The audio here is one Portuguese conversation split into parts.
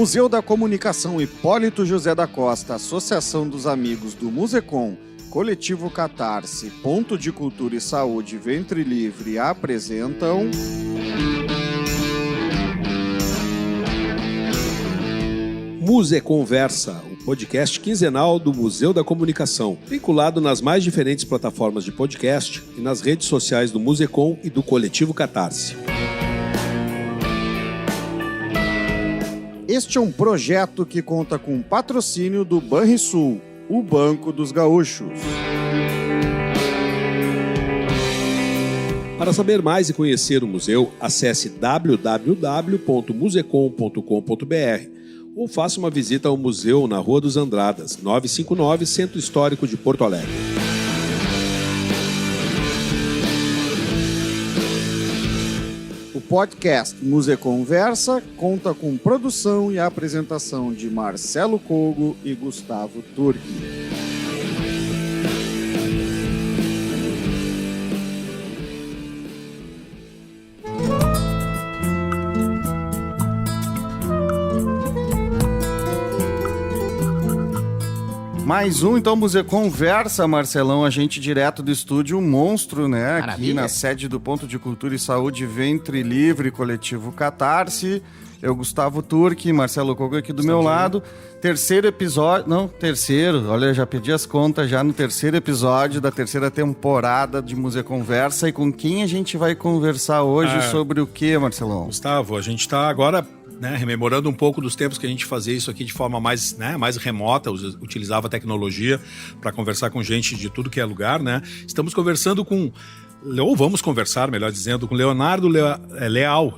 Museu da Comunicação Hipólito José da Costa, Associação dos Amigos do Musecom, Coletivo Catarse, Ponto de Cultura e Saúde Ventre Livre apresentam... Museconversa, o podcast quinzenal do Museu da Comunicação, vinculado nas mais diferentes plataformas de podcast e nas redes sociais do Musecom e do Coletivo Catarse. Este é um projeto que conta com o patrocínio do Banrisul, o Banco dos Gaúchos. Para saber mais e conhecer o museu, acesse www.musecom.com.br ou faça uma visita ao museu na Rua dos Andradas, 959, Centro Histórico de Porto Alegre. O podcast Museconversa conta com produção e apresentação de Marcelo Cogo e Gustavo Turki. Mais um, então, Museconversa, Marcelão, a gente direto do estúdio Monstro, né? Maravilha. Aqui na sede do Ponto de Cultura e Saúde Ventre Livre, Coletivo Catarse. Eu, Gustavo Turki, Marcelo Cogo aqui do meu lado. Terceiro episódio, olha, já perdi as contas já no terceiro episódio da terceira temporada de Museconversa. E com quem a gente vai conversar hoje sobre o quê, Marcelão? Gustavo, a gente está agora... rememorando um pouco dos tempos que a gente fazia isso aqui de forma mais remota, utilizava a tecnologia para conversar com gente de tudo que é lugar, né? Estamos conversando vamos conversar, melhor dizendo, com Leonardo Leal,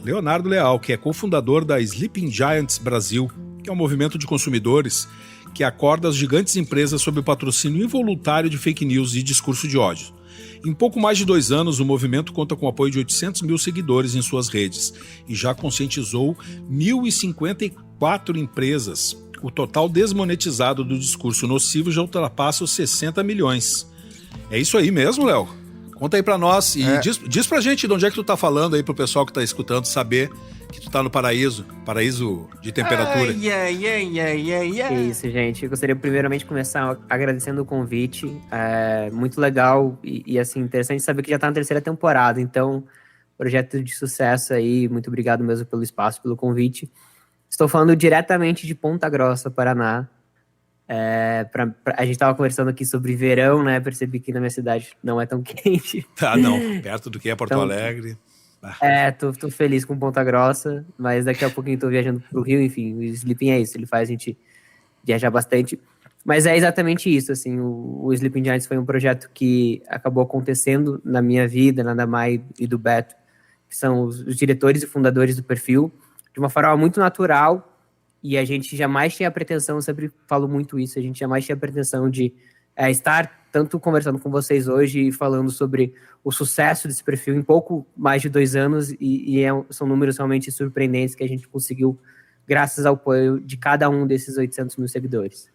que é cofundador da Sleeping Giants Brasil, que é um movimento de consumidores que acorda as gigantes empresas sob o patrocínio involuntário de fake news e discurso de ódio. Em pouco mais de 2 anos, o movimento conta com o apoio de 800 mil seguidores em suas redes e já conscientizou 1.054 empresas. O total desmonetizado do discurso nocivo já ultrapassa os 60 milhões. É isso aí mesmo, Léo? Conta aí pra nós e diz pra gente de onde é que tu tá falando aí pro pessoal que tá escutando saber que tu tá no paraíso de temperatura. É isso, gente. Eu gostaria primeiramente de começar agradecendo o convite. É muito legal e assim, interessante saber que já tá na terceira temporada. Então, projeto de sucesso aí. Muito obrigado mesmo pelo espaço, pelo convite. Estou falando diretamente de Ponta Grossa, Paraná. A gente tava conversando aqui sobre verão, né? Percebi que na minha cidade não é tão quente. Não. Perto do que é Porto Alegre. Tô feliz com Ponta Grossa, mas daqui a pouquinho tô viajando pro Rio, enfim, o Sleeping é isso, ele faz a gente viajar bastante, mas é exatamente isso, assim, o Sleeping Giants foi um projeto que acabou acontecendo na minha vida, na da Mai e do Beto, que são os diretores e fundadores do perfil, de uma forma muito natural, e a gente jamais tinha a pretensão, eu sempre falo muito isso, a gente jamais tinha a pretensão de estar tanto conversando com vocês hoje e falando sobre o sucesso desse perfil em pouco mais de 2 anos são números realmente surpreendentes que a gente conseguiu graças ao apoio de cada um desses 800 mil seguidores.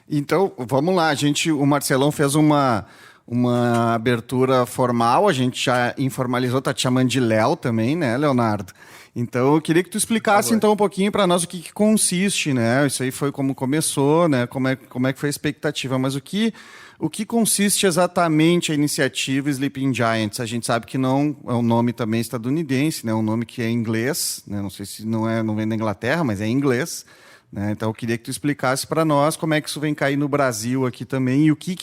Então, vamos lá, o Marcelão fez uma abertura formal, a gente já informalizou, tá te chamando de Léo também, né, Leonardo? Então, eu queria que tu explicasse então um pouquinho para nós o que consiste, né? Isso aí foi como começou, né? Como é que foi a expectativa, mas o que consiste exatamente a iniciativa Sleeping Giants? A gente sabe que não é um nome também estadunidense, né? É um nome que é inglês, né? Não sei se não vem da Inglaterra, mas é em inglês, né? Então, eu queria que tu explicasse para nós como é que isso vem cair no Brasil aqui também e o que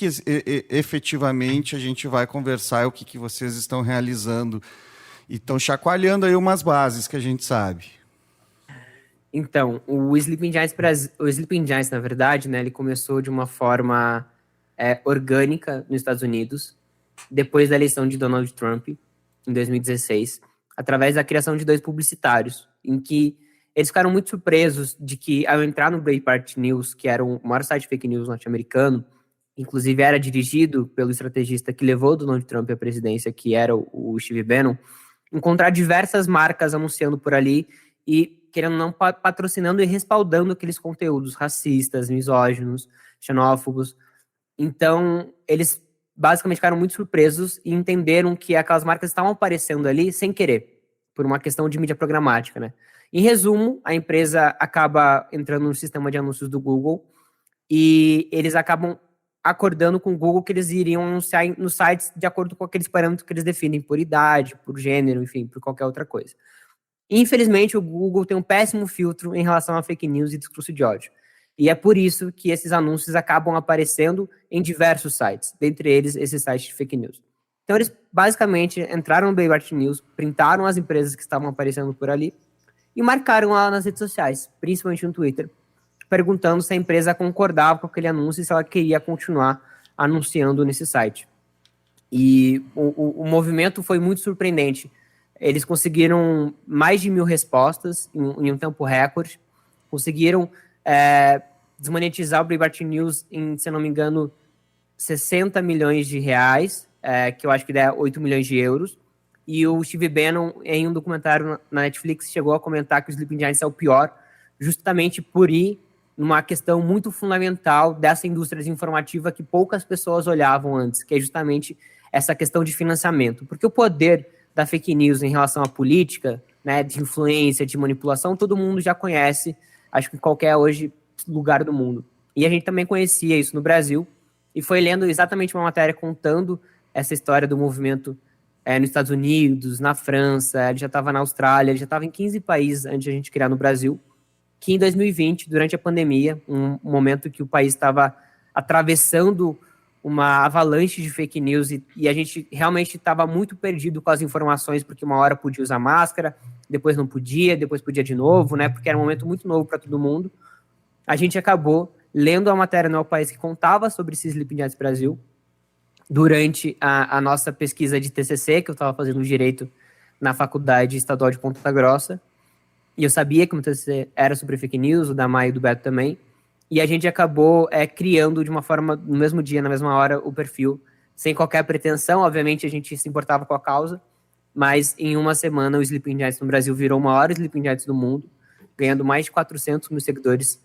efetivamente a gente vai conversar, o que vocês estão realizando. E estão chacoalhando aí umas bases que a gente sabe. Então, o Sleeping Giants, na verdade, né, ele começou de uma forma orgânica nos Estados Unidos, depois da eleição de Donald Trump, em 2016, através da criação de 2 publicitários, em que eles ficaram muito surpresos de que, ao entrar no Breitbart News, que era o maior site de fake news norte-americano, inclusive era dirigido pelo estrategista que levou Donald Trump à presidência, que era o Steve Bannon, encontrar diversas marcas anunciando por ali e, querendo ou não, patrocinando e respaldando aqueles conteúdos racistas, misóginos, xenófobos. Então, eles basicamente ficaram muito surpresos e entenderam que aquelas marcas estavam aparecendo ali sem querer. por uma questão de mídia programática, né? Em resumo, a empresa acaba entrando no sistema de anúncios do Google e eles acabam acordando com o Google que eles iriam anunciar nos sites de acordo com aqueles parâmetros que eles definem por idade, por gênero, enfim, por qualquer outra coisa. Infelizmente, o Google tem um péssimo filtro em relação a fake news e discurso de ódio. E é por isso que esses anúncios acabam aparecendo em diversos sites, dentre eles esses sites de fake news. Então, eles basicamente entraram no Breitbart News, printaram as empresas que estavam aparecendo por ali e marcaram lá nas redes sociais, principalmente no Twitter, perguntando se a empresa concordava com aquele anúncio e se ela queria continuar anunciando nesse site. E o movimento foi muito surpreendente. Eles conseguiram mais de 1.000 respostas em um tempo recorde, conseguiram desmonetizar o Breitbart News em, se eu não me engano, 60 milhões de reais, que eu acho que dá 8 milhões de euros. E o Steve Bannon, em um documentário na Netflix, chegou a comentar que o Sleeping Giants é o pior, justamente por ir numa questão muito fundamental dessa indústria informativa que poucas pessoas olhavam antes, que é justamente essa questão de financiamento. Porque o poder da fake news em relação à política, né, de influência, de manipulação, todo mundo já conhece, acho que em qualquer hoje lugar do mundo. E a gente também conhecia isso no Brasil, e foi lendo exatamente uma matéria contando essa história do movimento nos Estados Unidos, na França, ele já estava na Austrália, ele já estava em 15 países antes de a gente criar no Brasil, que em 2020, durante a pandemia, um momento que o país estava atravessando uma avalanche de fake news e a gente realmente estava muito perdido com as informações, porque uma hora podia usar máscara, depois não podia, depois podia de novo, né? Porque era um momento muito novo para todo mundo. A gente acabou lendo a matéria no El País que contava sobre esse Sleeping Giants Brasil durante a nossa pesquisa de TCC, que eu estava fazendo direito na Faculdade Estadual de Ponta Grossa. E eu sabia que o meu TCC era sobre fake news, o da Maia e do Beto também. E a gente acabou criando de uma forma, no mesmo dia, na mesma hora, o perfil, sem qualquer pretensão. Obviamente, a gente se importava com a causa, mas em uma semana o Sleeping Giants no Brasil virou o maior Sleeping Giants do mundo, ganhando mais de 400 mil seguidores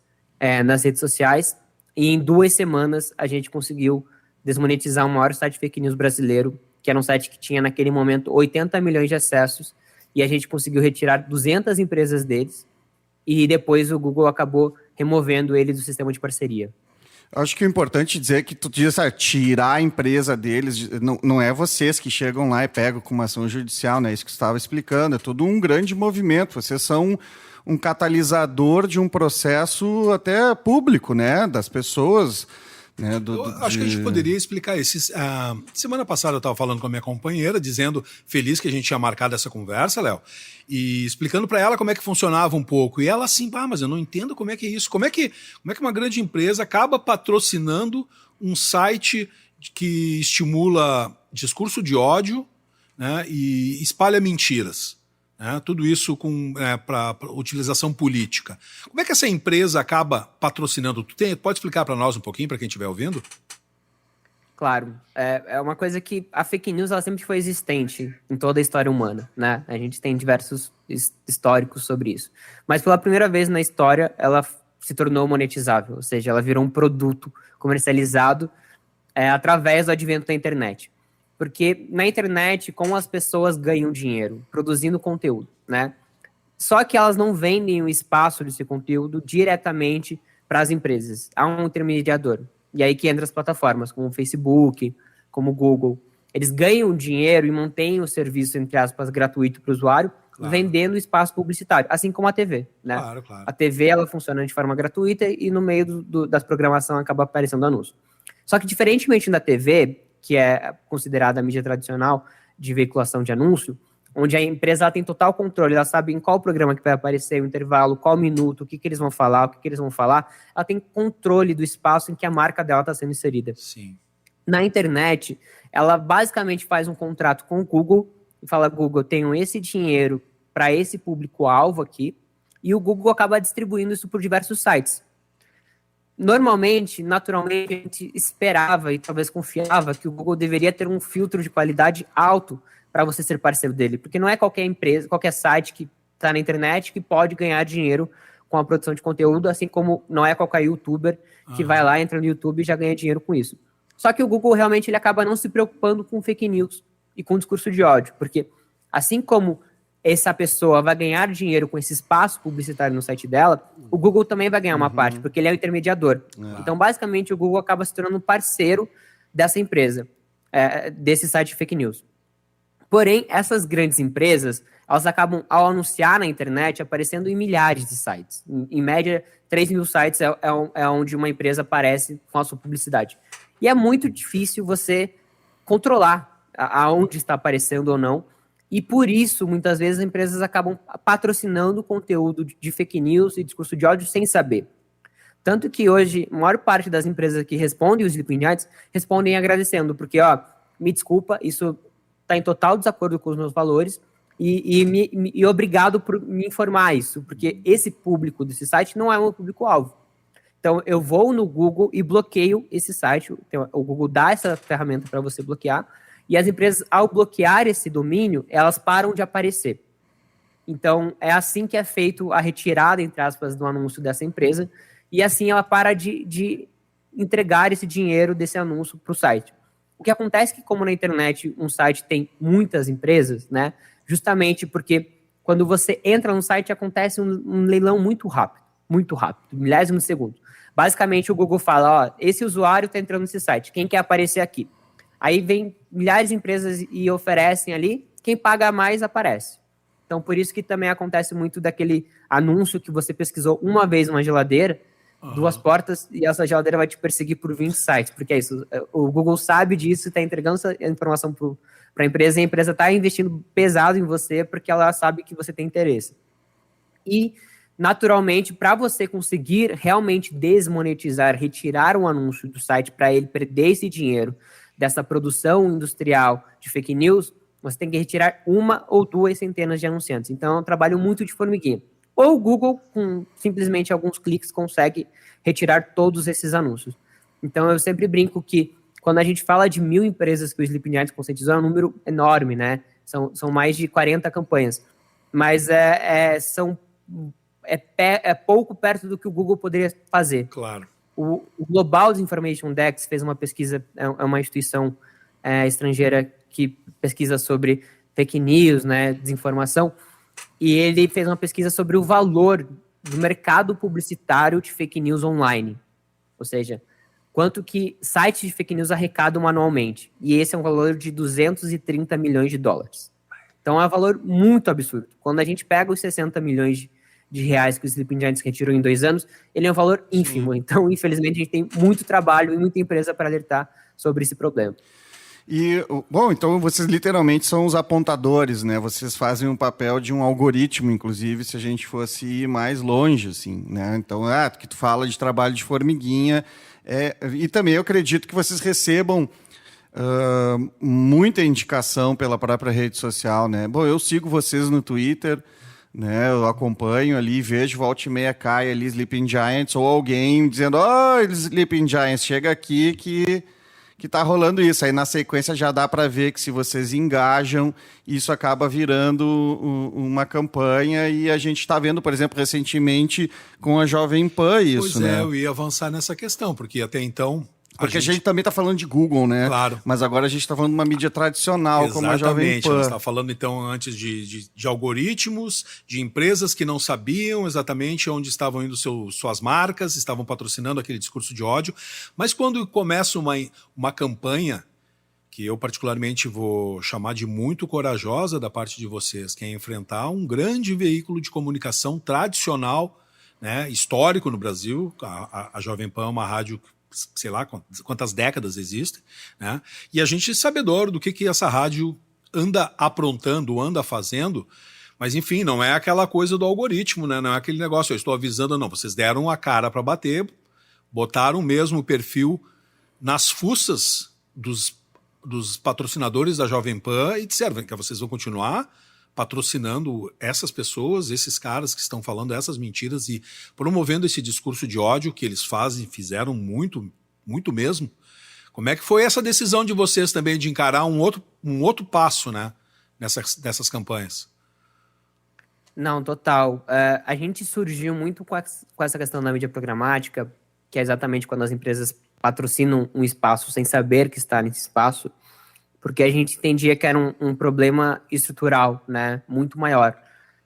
nas redes sociais. E em 2 semanas a gente conseguiu desmonetizar o maior site de fake news brasileiro, que era um site que tinha naquele momento 80 milhões de acessos, e a gente conseguiu retirar 200 empresas deles, e depois o Google acabou removendo eles do sistema de parceria. Acho que o importante dizer é que tu diz tirar a empresa deles, não é vocês que chegam lá e pegam com uma ação judicial, né? Isso que você estava explicando, é todo um grande movimento, vocês são um catalisador de um processo até público, né? Das pessoas... Acho que a gente poderia explicar isso. Semana passada eu estava falando com a minha companheira, dizendo, feliz que a gente tinha marcado essa conversa, Léo, e explicando para ela como é que funcionava um pouco. E ela assim, mas eu não entendo como é que é isso. Como é que uma grande empresa acaba patrocinando um site que estimula discurso de ódio, né, e espalha mentiras? Tudo isso para utilização política. Como é que essa empresa acaba patrocinando? Pode explicar para nós um pouquinho, para quem estiver ouvindo? Claro. É uma coisa que a fake news ela sempre foi existente em toda a história humana, né? A gente tem diversos históricos sobre isso. Mas pela primeira vez na história, ela se tornou monetizável, ou seja, ela virou um produto comercializado através do advento da internet. Porque na internet, como as pessoas ganham dinheiro? Produzindo conteúdo, né? Só que elas não vendem o espaço desse conteúdo diretamente para as empresas. Há um intermediador. E aí que entra as plataformas, como o Facebook, como o Google. Eles ganham dinheiro e mantêm o serviço, entre aspas, gratuito para o usuário, claro, vendendo espaço publicitário, assim como a TV, né? Claro, claro. A TV, ela funciona de forma gratuita e no meio das programação acaba aparecendo anúncio. Só que, diferentemente da TV, que é considerada a mídia tradicional de veiculação de anúncio, onde a empresa ela tem total controle, ela sabe em qual programa que vai aparecer, o intervalo, qual minuto, o que eles vão falar, o que eles vão falar, ela tem controle do espaço em que a marca dela está sendo inserida. Sim. Na internet, ela basicamente faz um contrato com o Google e fala, Google, eu tenho esse dinheiro para esse público-alvo aqui, e o Google acaba distribuindo isso por diversos sites. Normalmente, naturalmente, a gente esperava e talvez confiava que o Google deveria ter um filtro de qualidade alto para você ser parceiro dele, porque não é qualquer empresa, qualquer site que está na internet que pode ganhar dinheiro com a produção de conteúdo, assim como não é qualquer youtuber que vai lá, entra no YouTube e já ganha dinheiro com isso. Só que o Google realmente ele acaba não se preocupando com fake news e com discurso de ódio, porque assim como essa pessoa vai ganhar dinheiro com esse espaço publicitário no site dela, o Google também vai ganhar uma parte, porque ele é o intermediador. Então, basicamente, o Google acaba se tornando um parceiro dessa empresa, desse site de fake news. Porém, essas grandes empresas, elas acabam, ao anunciar na internet, aparecendo em milhares de sites. Em média, 3 mil sites é onde uma empresa aparece com a sua publicidade. E é muito difícil você controlar aonde está aparecendo ou não. E por isso, muitas vezes, as empresas acabam patrocinando conteúdo de fake news e discurso de ódio sem saber. Tanto que hoje, a maior parte das empresas que respondem os Sleeping Giants respondem agradecendo, porque, me desculpa, isso está em total desacordo com os meus valores e obrigado por me informar isso, porque esse público desse site não é um público-alvo. Então, eu vou no Google e bloqueio esse site. Então, o Google dá essa ferramenta para você bloquear. E as empresas, ao bloquear esse domínio, elas param de aparecer. Então, é assim que é feito a retirada, entre aspas, do anúncio dessa empresa. E assim ela para de entregar esse dinheiro desse anúncio para o site. O que acontece é que, como na internet um site tem muitas empresas, né? Justamente porque quando você entra no site, acontece um leilão muito rápido, milésimo de segundo. Basicamente, o Google fala, esse usuário está entrando nesse site, quem quer aparecer aqui? Aí vem milhares de empresas e oferecem ali, quem paga mais aparece. Então, por isso que também acontece muito daquele anúncio que você pesquisou uma vez uma geladeira, 2 portas, e essa geladeira vai te perseguir por 20 sites, porque é isso, o Google sabe disso e está entregando essa informação para a empresa, e a empresa está investindo pesado em você, porque ela sabe que você tem interesse. E, naturalmente, para você conseguir realmente desmonetizar, retirar um anúncio do site para ele perder esse dinheiro dessa produção industrial de fake news, você tem que retirar 1 ou 2 centenas de anunciantes. Então, é um trabalho muito de formiguinha. Ou o Google, com simplesmente alguns cliques, consegue retirar todos esses anúncios. Então, eu sempre brinco que, quando a gente fala de 1.000 empresas que o Sleeping Giants conscientizou, é um número enorme, né? São mais de 40 campanhas. Mas é pouco perto do que o Google poderia fazer. Claro. O Global Information Index fez uma pesquisa, é uma instituição estrangeira que pesquisa sobre fake news, né, desinformação, e ele fez uma pesquisa sobre o valor do mercado publicitário de fake news online. Ou seja, quanto que sites de fake news arrecadam anualmente. E esse é um valor de 230 milhões de dólares. Então é um valor muito absurdo. Quando a gente pega os 60 milhões de reais que o Sleeping Giants retirou em 2 anos, ele é um valor ínfimo. Sim. Então, infelizmente, a gente tem muito trabalho e muita empresa para alertar sobre esse problema. E, bom, então vocês literalmente são os apontadores, né? Vocês fazem um papel de um algoritmo, inclusive, se a gente fosse ir mais longe, assim, né? Então, que tu fala de trabalho de formiguinha, e também eu acredito que vocês recebam muita indicação pela própria rede social, né? Bom, eu sigo vocês no Twitter, né, eu acompanho ali, vejo volta e meia cai ali Sleeping Giants, ou alguém dizendo, Sleeping Giants, chega aqui que tá rolando isso. Aí na sequência já dá para ver que se vocês engajam, isso acaba virando uma campanha, e a gente está vendo, por exemplo, recentemente com a Jovem Pan isso, pois né? Eu ia avançar nessa questão, porque até então... Porque a gente também está falando de Google, né? Claro. Mas agora a gente está falando de uma mídia tradicional, exatamente, como a Jovem Pan. Você está falando, então, antes de algoritmos, de empresas que não sabiam exatamente onde estavam indo suas marcas, estavam patrocinando aquele discurso de ódio. Mas quando começa uma campanha, que eu particularmente vou chamar de muito corajosa da parte de vocês, que é enfrentar um grande veículo de comunicação tradicional, né, histórico no Brasil, a Jovem Pan é uma rádio, sei lá quantas décadas existe, né? E a gente é sabedor do que essa rádio anda aprontando, anda fazendo, mas enfim, não é aquela coisa do algoritmo, né? Não é aquele negócio, eu estou avisando, não, vocês deram a cara para bater, botaram mesmo o perfil nas fuças dos patrocinadores da Jovem Pan e disseram que vocês vão continuar patrocinando essas pessoas, esses caras que estão falando essas mentiras e promovendo esse discurso de ódio que eles fizeram muito, muito mesmo. Como é que foi essa decisão de vocês também de encarar um outro passo, né, dessas campanhas? Não, total. A gente surgiu muito com essa questão da mídia programática, que é exatamente quando as empresas patrocinam um espaço sem saber que está nesse espaço. porque a gente entendia que era um problema estrutural, né, muito maior.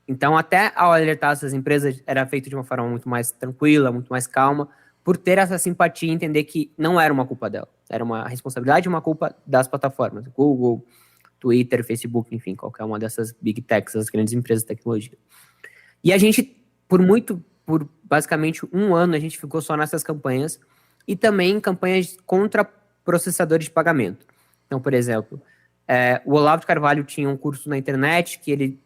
Então, até ao alertar essas empresas, era feito de uma forma muito mais tranquila, muito mais calma, por ter essa simpatia e entender que não era uma culpa dela, era uma responsabilidade e uma culpa das plataformas, Google, Twitter, Facebook, enfim, qualquer uma dessas big techs, as grandes empresas de tecnologia. E a gente, por basicamente um ano, a gente ficou só nessas campanhas e também em campanhas contra processadores de pagamento. Então, por exemplo, o Olavo de Carvalho tinha um curso na internet que ele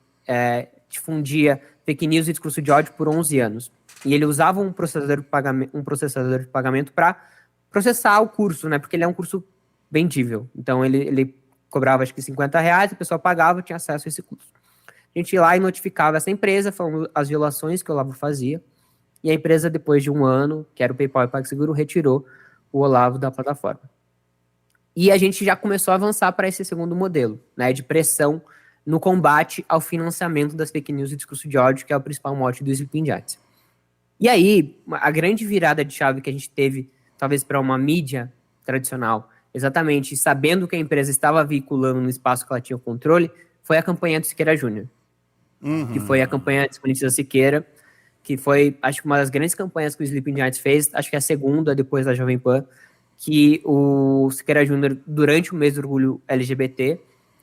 difundia fake news e discurso de ódio por 11 anos. E ele usava um processador de pagamento para processar o curso, né? Porque ele é um curso vendível. Então, ele cobrava, acho que R$50, a pessoa pagava, tinha acesso a esse curso. A gente ia lá e notificava essa empresa, falando as violações que o Olavo fazia. E a empresa, depois de um ano, que era o PayPal e o PagSeguro, retirou o Olavo da plataforma. E a gente já começou a avançar para esse segundo modelo, né, de pressão no combate ao financiamento das fake news e discurso de ódio, que é o principal mote do Sleeping Giants. E aí, a grande virada de chave que a gente teve, talvez para uma mídia tradicional, exatamente sabendo que a empresa estava veiculando no espaço que ela tinha o controle, foi a campanha do Siqueira Júnior, que foi a campanha Desmonetiza Siqueira, que foi, acho que uma das grandes campanhas que o Sleeping Giants fez, acho que é a segunda, depois da Jovem Pan, que o Siqueira Júnior, durante o mês do orgulho LGBT,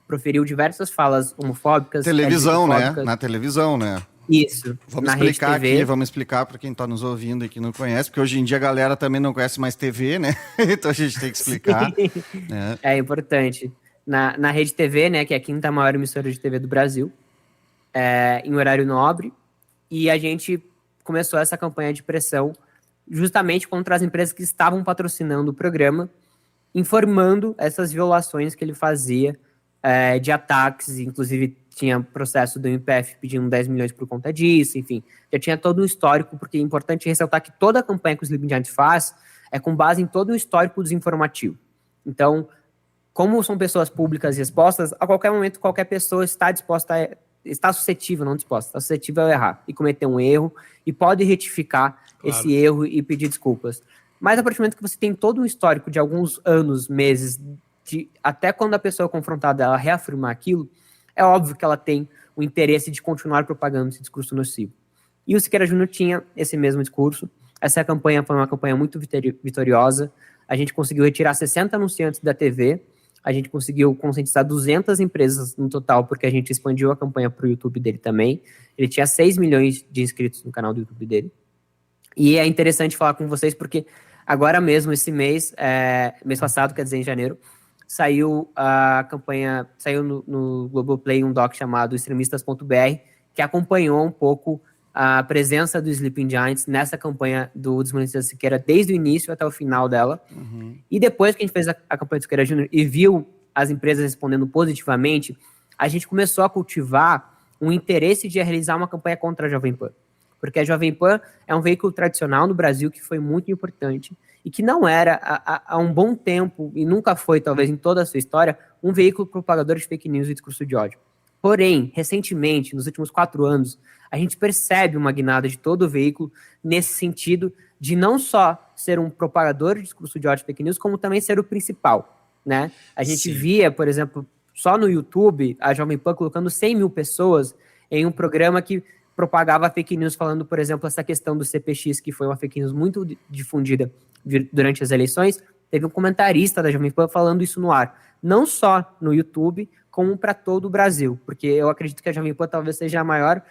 proferiu diversas falas homofóbicas. Televisão, né? Na televisão, né? Isso. Vamos explicar aqui, vamos explicar para quem está nos ouvindo e que não conhece, porque hoje em dia a galera também não conhece mais TV, né? Então a gente tem que explicar. Né? É importante. Na Rede TV, né, que é a quinta maior emissora de TV do Brasil, em horário nobre, e a gente começou essa campanha de pressão justamente contra as empresas que estavam patrocinando o programa, informando essas violações que ele fazia de ataques, inclusive tinha processo do MPF pedindo 10 milhões por conta disso, enfim, já tinha todo um histórico, porque é importante ressaltar que toda a campanha que o Sleeping Giants faz é com base em todo um histórico desinformativo. Então, como são pessoas públicas e expostas, a qualquer momento qualquer pessoa está disposta está suscetível, não disposta, está suscetível a errar e cometer um erro e pode retificar esse erro e pedir desculpas. Mas a partir do momento que você tem todo um histórico de alguns anos, meses, até quando a pessoa é confrontada ela reafirmar aquilo, é óbvio que ela tem o interesse de continuar propagando esse discurso nocivo. E o Siqueira Júnior tinha esse mesmo discurso. Essa campanha foi uma campanha muito vitoriosa. A gente conseguiu retirar 60 anunciantes da TV, a gente conseguiu conscientizar 200 empresas no total, porque a gente expandiu a campanha para o YouTube dele também. Ele tinha 6 milhões de inscritos no canal do YouTube dele. E é interessante falar com vocês, porque agora mesmo, esse mês, mês passado, quer dizer, em janeiro, saiu a campanha, saiu no Globoplay um doc chamado Extremistas.br, que acompanhou um pouco a presença do Sleeping Giants nessa campanha do Desmonetiza Siqueira desde o início até o final dela. E depois que a gente fez a campanha do Siqueira Júnior e viu as empresas respondendo positivamente, a gente começou a cultivar um interesse de realizar uma campanha contra a Jovem Pan. Porque a Jovem Pan é um veículo tradicional no Brasil que foi muito importante e que não era, há um bom tempo, e nunca foi, talvez, em toda a sua história, um veículo propagador de fake news e discurso de ódio. Porém, recentemente, nos últimos 4 anos, a gente percebe uma guinada de todo o veículo nesse sentido de não só ser um propagador de discurso de ódio e fake news, como também ser o principal, né? A gente via, por exemplo, só no YouTube, a Jovem Pan colocando 100 mil pessoas em um programa que propagava fake news, falando, por exemplo, essa questão do CPX, que foi uma fake news muito difundida durante as eleições. Teve um comentarista da Jovem Pan falando isso no ar, não só no YouTube, como para todo o Brasil, porque eu acredito que a Jovem Pan talvez seja a maior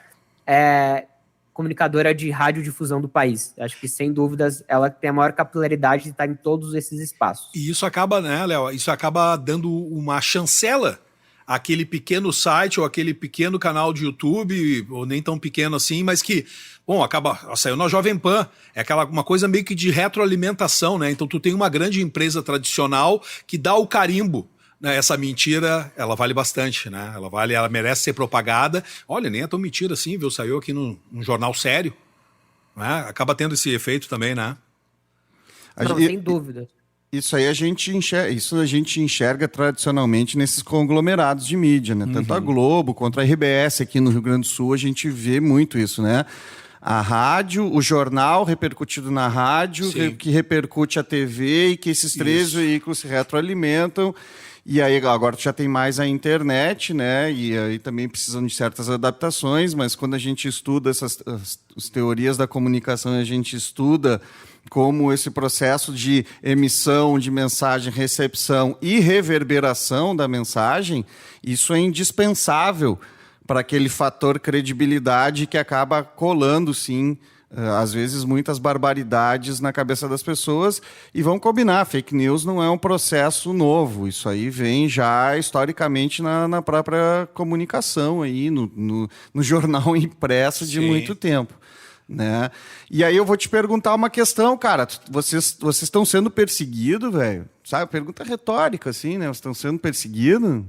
comunicadora de radiodifusão do país. Acho que, sem dúvidas, ela tem a maior capilaridade de estar em todos esses espaços. E isso acaba, né, Léo, isso acaba dando uma chancela àquele pequeno site ou aquele pequeno canal de YouTube, ou nem tão pequeno assim, mas que, bom, saiu na Jovem Pan, uma coisa meio que de retroalimentação, né? Então tu tem uma grande empresa tradicional que dá o carimbo. Essa mentira, ela vale bastante, né? Ela merece ser propagada. Olha, nem é tão mentira assim, viu? Saiu aqui num jornal sério. Né? Acaba tendo esse efeito também, né? Não, sem dúvida. Isso aí a gente enxerga tradicionalmente nesses conglomerados de mídia, né? Tanto a Globo quanto a RBS aqui no Rio Grande do Sul, a gente vê muito isso, né? a rádio, o jornal repercutido na rádio, que repercute a TV, e que esses três veículos se retroalimentam. E aí agora já tem mais a internet, né? E aí também precisam de certas adaptações, mas quando a gente estuda as teorias da comunicação, a gente estuda como esse processo de emissão de mensagem, recepção e reverberação da mensagem, isso é indispensável para aquele fator credibilidade que acaba colando, sim, às vezes muitas barbaridades na cabeça das pessoas. E vamos combinar, fake news não é um processo novo, isso aí vem já historicamente na própria comunicação, aí, no jornal impresso de muito tempo. Né? E aí eu vou te perguntar uma questão, cara. Vocês estão sendo perseguidos, velho? Sabe? Pergunta retórica, assim, né? Vocês estão sendo perseguidos?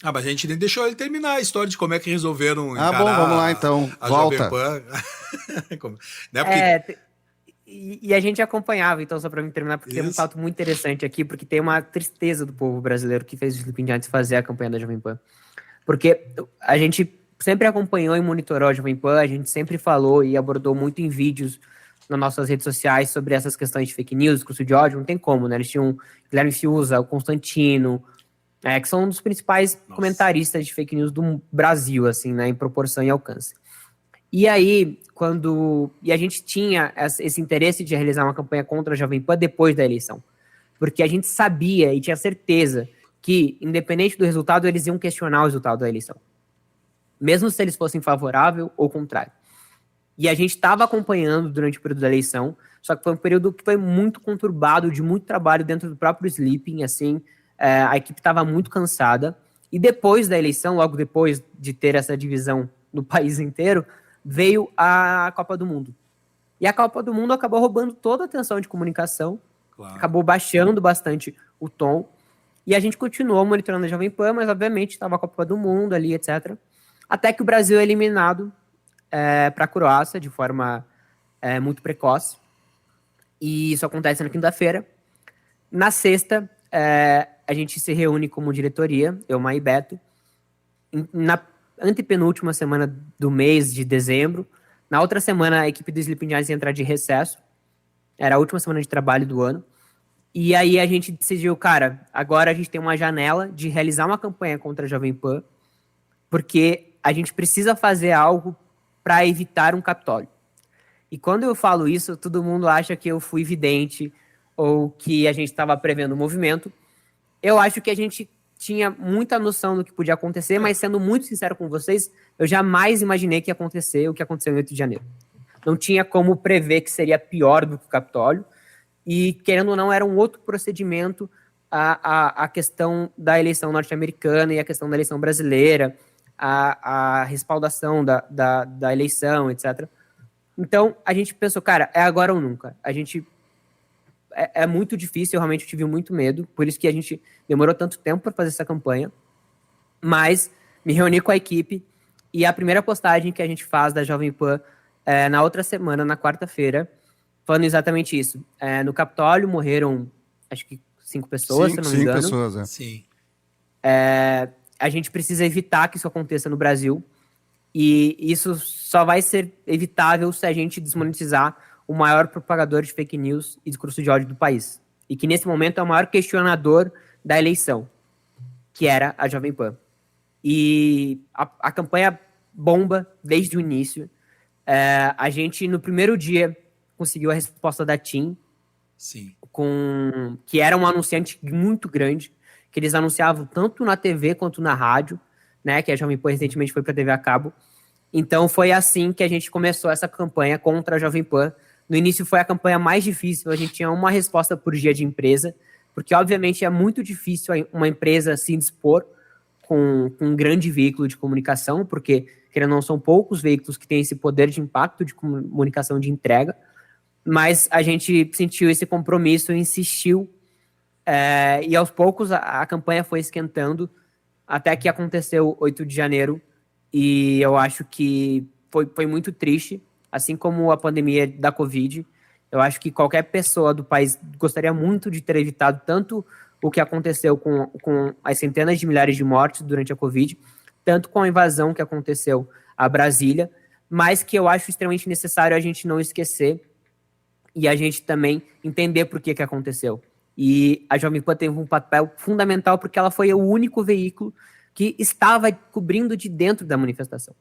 Mas a gente nem deixou ele terminar a história de como é que resolveram encarar bom, vamos lá então. Volta. Né? Porque... E a gente acompanhava, então, só para me terminar, porque tem um fato muito interessante aqui, porque tem uma tristeza do povo brasileiro que fez o Sleeping Giants fazer a campanha da Jovem Pan. Porque a gente sempre acompanhou e monitorou a Jovem Pan, a gente sempre falou e abordou muito em vídeos nas nossas redes sociais sobre essas questões de fake news, discurso de ódio, não tem como, né? Eles tinham Guilherme Fiuza, o Constantino, que são um dos principais comentaristas de fake news do Brasil, assim, né, em proporção e alcance. E aí, e a gente tinha esse interesse de realizar uma campanha contra a Jovem Pan depois da eleição, porque a gente sabia e tinha certeza que, independente do resultado, eles iam questionar o resultado da eleição, mesmo se eles fossem favorável ou contrário. E a gente estava acompanhando durante o período da eleição, só que foi um período que foi muito conturbado, de muito trabalho dentro do próprio Sleeping, assim, a equipe estava muito cansada, e depois da eleição, logo depois de ter essa divisão no país inteiro, veio a Copa do Mundo. E a Copa do Mundo acabou roubando toda a atenção de comunicação, acabou baixando bastante o tom, e a gente continuou monitorando a Jovem Pan, mas obviamente estava a Copa do Mundo ali, etc., até que o Brasil é eliminado para a Croácia de forma muito precoce. E isso acontece na quinta-feira. Na sexta, a gente se reúne como diretoria, eu, Mai e Beto, na antepenúltima semana do mês de dezembro. Na outra semana, a equipe do Sleeping Giants ia entrar de recesso. Era a última semana de trabalho do ano. E aí a gente decidiu, cara, agora a gente tem uma janela de realizar uma campanha contra a Jovem Pan, porque a gente precisa fazer algo para evitar um Capitólio. E quando eu falo isso, todo mundo acha que eu fui vidente ou que a gente estava prevendo o movimento. Eu acho que a gente tinha muita noção do que podia acontecer, mas sendo muito sincero com vocês, eu jamais imaginei que ia acontecer o que aconteceu em 8 de janeiro. Não tinha como prever que seria pior do que o Capitólio, e, querendo ou não, era um outro procedimento a questão da eleição norte-americana e a questão da eleição brasileira, a respaldação da eleição, etc. Então, a gente pensou, cara, é agora ou nunca. É muito difícil, eu realmente tive muito medo, por isso que a gente demorou tanto tempo para fazer essa campanha, mas me reuni com a equipe, e a primeira postagem que a gente faz da Jovem Pan na outra semana, na quarta-feira, falando exatamente isso. No Capitólio morreram, acho que 5 pessoas, se eu não me engano. 5 pessoas, Sim. A gente precisa evitar que isso aconteça no Brasil, e isso só vai ser evitável se a gente desmonetizar o maior propagador de fake news e discurso de ódio do país, e que nesse momento é o maior questionador da eleição, que era a Jovem Pan. E a campanha bomba desde o início. A gente, no primeiro dia, conseguiu a resposta da TIM, Sim. Que era um anunciante muito grande, que eles anunciavam tanto na TV quanto na rádio, né, que a Jovem Pan recentemente foi para a TV a cabo. Então foi assim que a gente começou essa campanha contra a Jovem Pan. No início foi a campanha mais difícil, a gente tinha uma resposta por dia de empresa, porque obviamente é muito difícil uma empresa se indispor com um grande veículo de comunicação, porque, querendo ou não, são poucos veículos que têm esse poder de impacto de comunicação de entrega, mas a gente sentiu esse compromisso e insistiu, e aos poucos a campanha foi esquentando, até que aconteceu 8 de janeiro, e eu acho que foi muito triste, assim como a pandemia da Covid. Eu acho que qualquer pessoa do país gostaria muito de ter evitado tanto o que aconteceu com as centenas de milhares de mortes durante a Covid, tanto com a invasão que aconteceu a Brasília, mas que eu acho extremamente necessário a gente não esquecer e a gente também entender por que aconteceu. E a Jovem Pan teve um papel fundamental porque ela foi o único veículo que estava cobrindo de dentro da manifestação.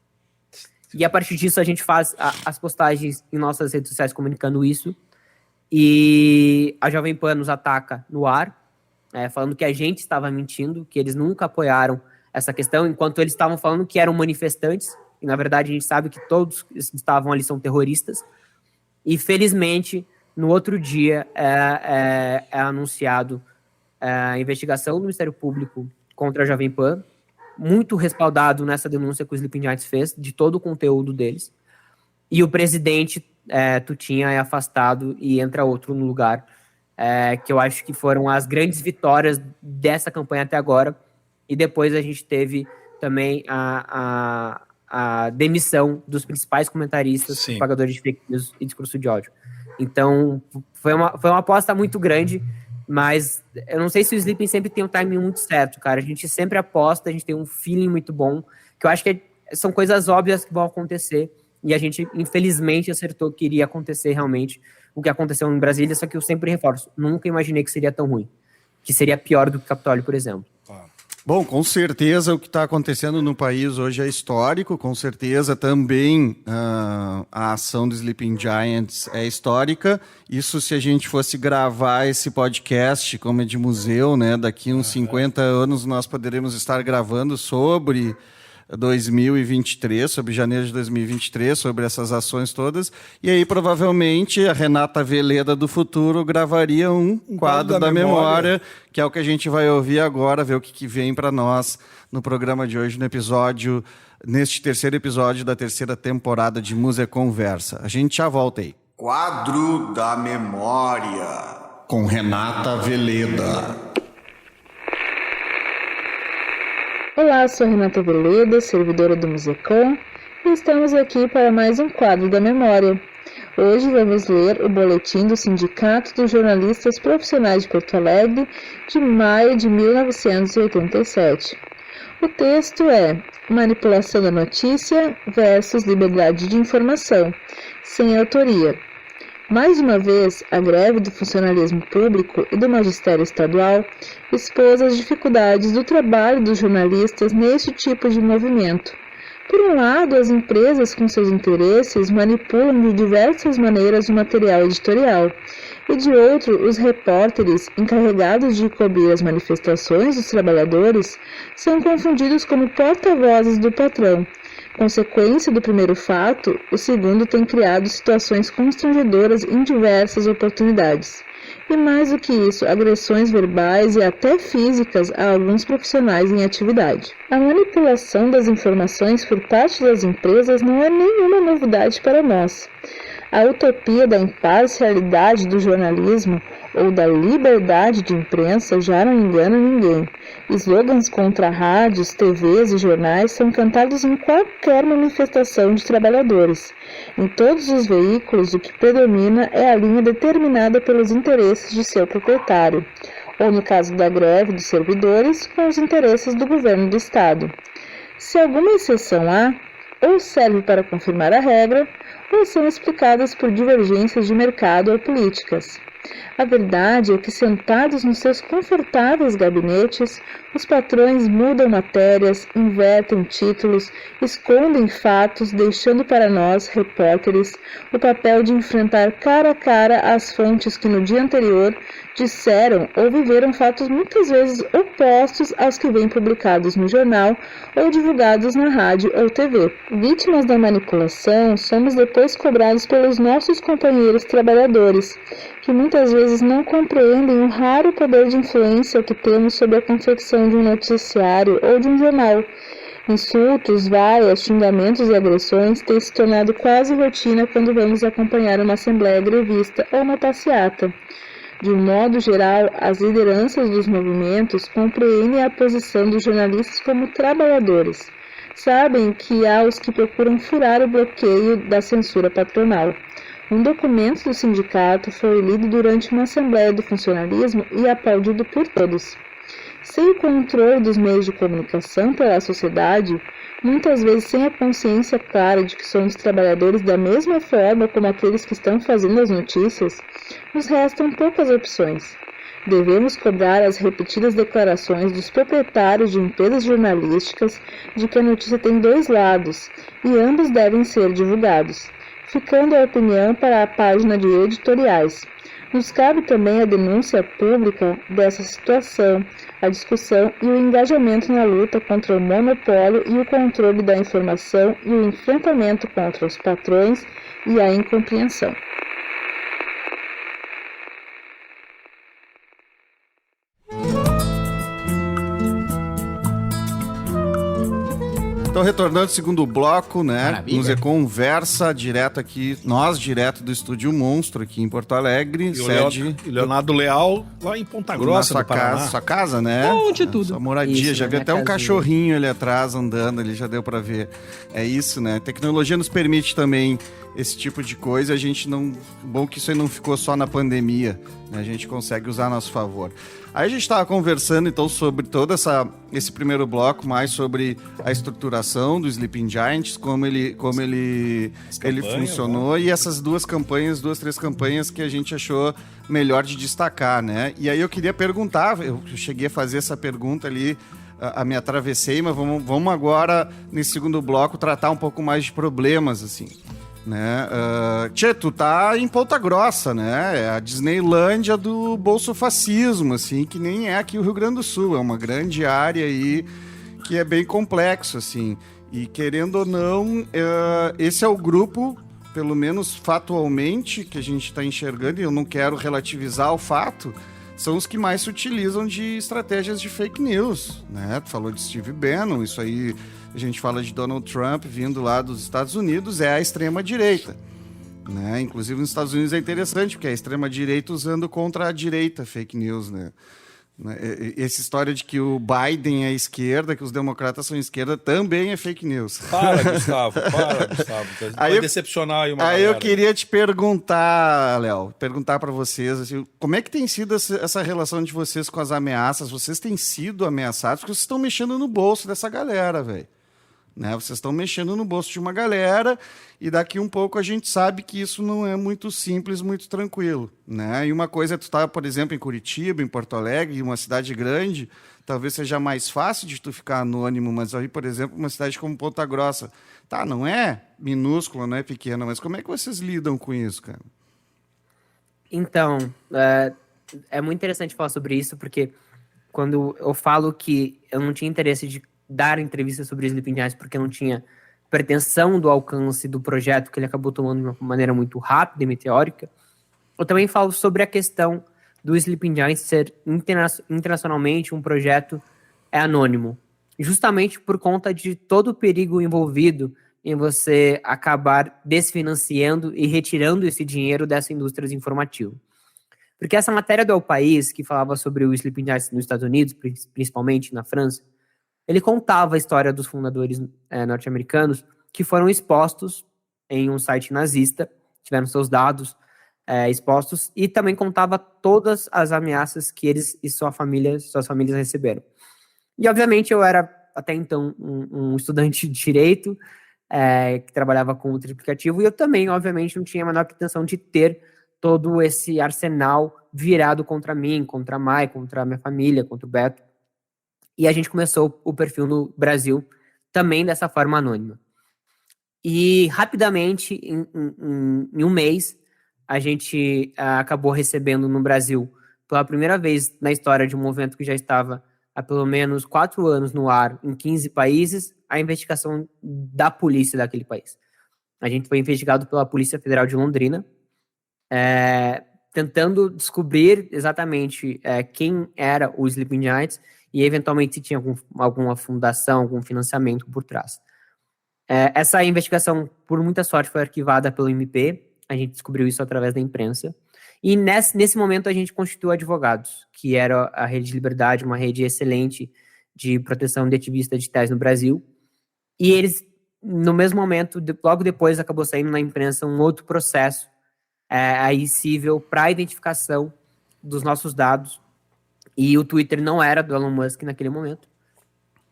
E a partir disso a gente faz as postagens em nossas redes sociais comunicando isso, e a Jovem Pan nos ataca no ar, falando que a gente estava mentindo, que eles nunca apoiaram essa questão, enquanto eles estavam falando que eram manifestantes, e na verdade a gente sabe que todos que estavam ali são terroristas. E felizmente, no outro dia, é anunciado a investigação do Ministério Público contra a Jovem Pan, muito respaldado nessa denúncia que o Sleeping Giants fez, de todo o conteúdo deles. E o presidente Tutinha é afastado e entra outro no lugar, que eu acho que foram as grandes vitórias dessa campanha até agora. E depois a gente teve também a demissão dos principais comentaristas, propagadores de fake news e discurso de ódio. Então, foi uma aposta muito grande, mas eu não sei se o Sleeping sempre tem um timing muito certo, cara. A gente sempre aposta, a gente tem um feeling muito bom, que eu acho que são coisas óbvias que vão acontecer, e a gente, infelizmente, acertou que iria acontecer realmente o que aconteceu em Brasília, só que eu sempre reforço, nunca imaginei que seria tão ruim, que seria pior do que o Capitólio, por exemplo. Bom, com certeza o que está acontecendo no país hoje é histórico, com certeza também a ação do Sleeping Giants é histórica. Isso se a gente fosse gravar esse podcast como é de museu, né? Daqui uns 50 anos nós poderemos estar gravando sobre 2023, sobre janeiro de 2023, sobre essas ações todas, e aí provavelmente a Renata Veleda do futuro gravaria um quadro da memória, que é o que a gente vai ouvir agora, ver o que vem para nós no programa de hoje, neste terceiro episódio da terceira temporada de Música Conversa. A gente já volta aí. Quadro da memória, com Renata Veleda. Olá, sou Renata Veleda, servidora do Musecom, e estamos aqui para mais um quadro da memória. Hoje vamos ler o boletim do Sindicato dos Jornalistas Profissionais de Porto Alegre de maio de 1987. O texto é Manipulação da Notícia versus Liberdade de Informação, sem autoria. Mais uma vez, a greve do funcionalismo público e do magistério estadual expôs as dificuldades do trabalho dos jornalistas neste tipo de movimento. Por um lado, as empresas com seus interesses manipulam de diversas maneiras o material editorial, e de outro, os repórteres encarregados de cobrir as manifestações dos trabalhadores são confundidos como porta-vozes do patrão. Consequência do primeiro fato, o segundo tem criado situações constrangedoras em diversas oportunidades. E mais do que isso, agressões verbais e até físicas a alguns profissionais em atividade. A manipulação das informações por parte das empresas não é nenhuma novidade para nós. A utopia da imparcialidade do jornalismo ou da liberdade de imprensa já não engana ninguém. Slogans contra rádios, TVs e jornais são cantados em qualquer manifestação de trabalhadores. Em todos os veículos, o que predomina é a linha determinada pelos interesses de seu proprietário, ou no caso da greve dos servidores, com os interesses do governo do Estado. Se alguma exceção há, ou serve para confirmar a regra, ou são explicadas por divergências de mercado ou políticas. A verdade é que, sentados nos seus confortáveis gabinetes, os patrões mudam matérias, invertem títulos, escondem fatos, deixando para nós, repórteres, o papel de enfrentar cara a cara as fontes que no dia anterior disseram ou viveram fatos muitas vezes opostos aos que vêm publicados no jornal ou divulgados na rádio ou TV. Vítimas da manipulação, somos depois cobrados pelos nossos companheiros trabalhadores, que muitas vezes não compreendem o raro poder de influência que temos sobre a confecção de um noticiário ou de um jornal. Insultos, vaias, xingamentos e agressões têm se tornado quase rotina quando vamos acompanhar uma assembleia grevista ou uma passeata. De um modo geral, as lideranças dos movimentos compreendem a posição dos jornalistas como trabalhadores. Sabem que há os que procuram furar o bloqueio da censura patronal. Um documento do sindicato foi lido durante uma assembleia do funcionalismo e aplaudido por todos. Sem o controle dos meios de comunicação pela sociedade, muitas vezes sem a consciência clara de que somos trabalhadores da mesma forma como aqueles que estão fazendo as notícias, nos restam poucas opções. Devemos cobrar as repetidas declarações dos proprietários de empresas jornalísticas de que a notícia tem dois lados e ambos devem ser divulgados, ficando a opinião para a página de editoriais. Nos cabe também a denúncia pública dessa situação, a discussão e o engajamento na luta contra o monopólio e o controle da informação e o enfrentamento contra os patrões e a incompreensão. Então, retornando ao segundo bloco, né? Maravilha. Nos conversa direto aqui, nós direto do Estúdio Monstro, aqui em Porto Alegre, E sede o Leonardo Leal, lá em Ponta Grossa, na do Paraná. sua casa, né? Onde tudo. Sua moradia, Isso, já na viu minha até um casinha. cachorrinho ali atrás andando, ali já deu pra ver. É isso, né? A tecnologia nos permite também esse tipo de coisa, a gente não... Bom que isso aí não ficou só na pandemia, né? A gente consegue usar a nosso favor. Aí a gente estava conversando, então, sobre todo esse primeiro bloco, mais sobre a estruturação do Sleeping Giants, como ele funcionou, e essas duas, três campanhas que a gente achou melhor de destacar, né? E aí eu queria perguntar, eu cheguei a fazer essa pergunta ali, me atravessei, mas vamos agora, nesse segundo bloco, tratar um pouco mais de problemas, assim. Né? Tchê, tu tá em Ponta Grossa, né? É a Disneylândia do bolsofascismo, assim, que nem é aqui o Rio Grande do Sul. É uma grande área aí que é bem complexo, assim. E querendo ou não, esse é o grupo, pelo menos factualmente, que a gente está enxergando, e eu não quero relativizar o fato, são os que mais se utilizam de estratégias de fake news, né? Tu falou de Steve Bannon, isso aí... A gente fala de Donald Trump vindo lá dos Estados Unidos, é a extrema-direita. Né? Inclusive nos Estados Unidos é interessante, porque é a extrema-direita usando contra a direita fake news. Né? Essa história de que o Biden é esquerda, que os democratas são esquerda, também é fake news. Para, Gustavo. Vai decepcionar aí uma Aí galera. eu queria te perguntar, Léo, para vocês, assim, como é que tem sido essa relação de vocês com as ameaças? Vocês têm sido ameaçados porque vocês estão mexendo no bolso dessa galera, velho. Né? Vocês estão mexendo no bolso de uma galera e daqui um pouco a gente sabe que isso não é muito simples, muito tranquilo. Né? E uma coisa é tu estar, por exemplo, em Curitiba, em Porto Alegre, uma cidade grande, talvez seja mais fácil de tu ficar anônimo, mas aí, por exemplo, uma cidade como Ponta Grossa, tá, não é minúscula, não é pequena, mas como é que vocês lidam com isso, cara? Então, é muito interessante falar sobre isso, porque quando eu falo que eu não tinha interesse de dar entrevistas sobre Sleeping Giants porque não tinha pretensão do alcance do projeto, que ele acabou tomando de uma maneira muito rápida e meteórica, eu também falo sobre a questão do Sleeping Giants ser internacionalmente um projeto anônimo, justamente por conta de todo o perigo envolvido em você acabar desfinanciando e retirando esse dinheiro dessa indústria desinformativa. Porque essa matéria do El País, que falava sobre o Sleeping Giants nos Estados Unidos, principalmente na França, ele contava a história dos fundadores norte-americanos que foram expostos em um site nazista, tiveram seus dados expostos, e também contava todas as ameaças que eles e suas famílias receberam. E, obviamente, eu era, até então, um estudante de Direito, que trabalhava com o triplicativo, e eu também, obviamente, não tinha a menor pretensão de ter todo esse arsenal virado contra mim, contra a Mai, contra a minha família, contra o Beto. E a gente começou o perfil no Brasil também dessa forma anônima. E rapidamente, em um mês, a gente acabou recebendo no Brasil, pela primeira vez na história de um movimento que já estava há pelo menos 4 anos no ar, em 15 países, a investigação da polícia daquele país. A gente foi investigado pela Polícia Federal de Londrina, tentando descobrir exatamente quem era o Sleeping Giants e, eventualmente, se tinha alguma fundação, algum financiamento por trás. Essa investigação, por muita sorte, foi arquivada pelo MP, a gente descobriu isso através da imprensa, e nesse momento a gente constituiu advogados, que era a Rede de Liberdade, uma rede excelente de proteção de ativistas digitais no Brasil, e eles, no mesmo momento, logo depois, acabou saindo na imprensa um outro processo aí cível para a identificação dos nossos dados. E o Twitter não era do Elon Musk naquele momento.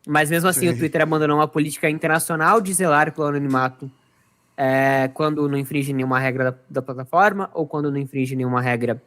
Mas mesmo assim, o Twitter abandonou uma política internacional de zelar pelo anonimato quando não infringe nenhuma regra da plataforma ou quando não infringe nenhuma regra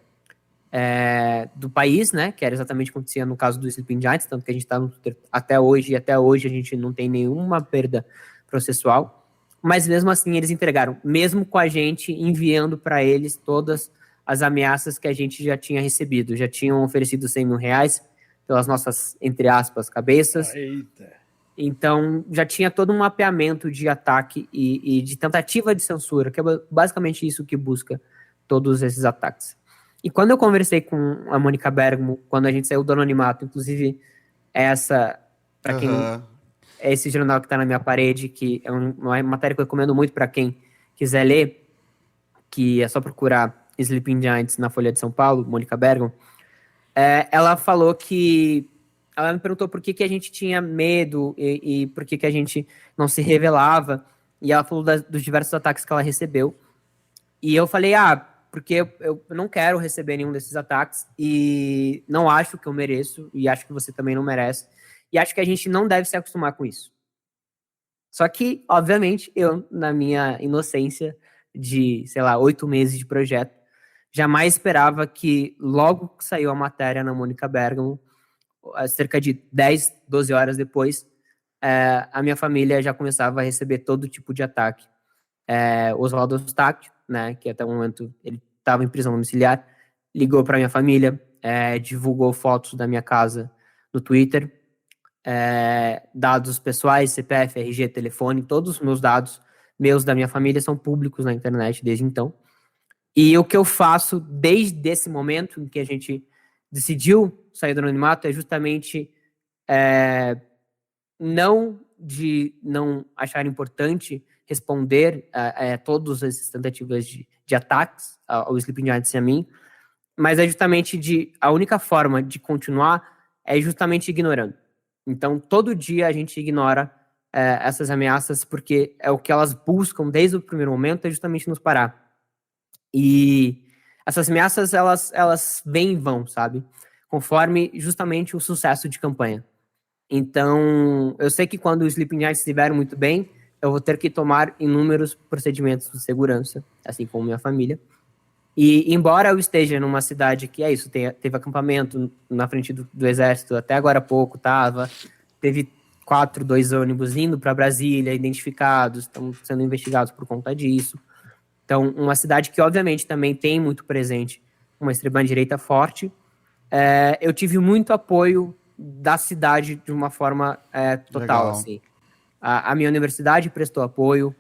do país, né? Que era exatamente o que acontecia no caso do Sleeping Giants, tanto que a gente está no Twitter até hoje, e até hoje a gente não tem nenhuma perda processual. Mas mesmo assim eles entregaram, mesmo com a gente enviando para eles todas as ameaças que a gente já tinha recebido. Já tinham oferecido 100 mil reais pelas nossas, entre aspas, cabeças. Eita. Então já tinha todo um mapeamento de ataque e de tentativa de censura, que é basicamente isso que busca todos esses ataques. E quando eu conversei com a Mônica Bergamo, quando a gente saiu do anonimato, inclusive essa, para quem... É esse jornal que está na minha parede, que é uma matéria que eu recomendo muito para quem quiser ler, que é só procurar Sleeping Giants na Folha de São Paulo, Mônica Bergamo. Ela falou que... Ela me perguntou por que a gente tinha medo e por que a gente não se revelava. E ela falou dos diversos ataques que ela recebeu. E eu falei, porque eu não quero receber nenhum desses ataques e não acho que eu mereço e acho que você também não merece. E acho que a gente não deve se acostumar com isso. Só que, obviamente, eu, na minha inocência de, 8 meses de projeto, jamais esperava que, logo que saiu a matéria na Mônica Bergamo, cerca de 10, 12 horas depois, a minha família já começava a receber todo tipo de ataque. Oswaldo Eustáquio, né, que até o momento ele estava em prisão domiciliar, ligou para minha família, divulgou fotos da minha casa no Twitter, dados pessoais, CPF, RG, telefone, todos os meus dados, da minha família, são públicos na internet desde então. E o que eu faço desde esse momento em que a gente decidiu sair do anonimato é justamente não achar importante responder a todas essas tentativas de ataques ao Sleeping Giants e a mim, mas é justamente a única forma de continuar é justamente ignorando. Então, todo dia a gente ignora essas ameaças, porque é o que elas buscam desde o primeiro momento, é justamente nos parar. E essas ameaças, elas vêm e vão, sabe? Conforme justamente o sucesso de campanha. Então, eu sei que quando os Sleeping Giants estiverem muito bem, eu vou ter que tomar inúmeros procedimentos de segurança, assim como minha família. E embora eu esteja numa cidade que teve acampamento na frente do exército, até agora há pouco teve 2 ônibus indo para Brasília, identificados, estão sendo investigados por conta disso. Então, uma cidade que obviamente também tem muito presente uma extrema-direita forte. Eu tive muito apoio da cidade de uma forma total. Assim. A minha universidade prestou apoio,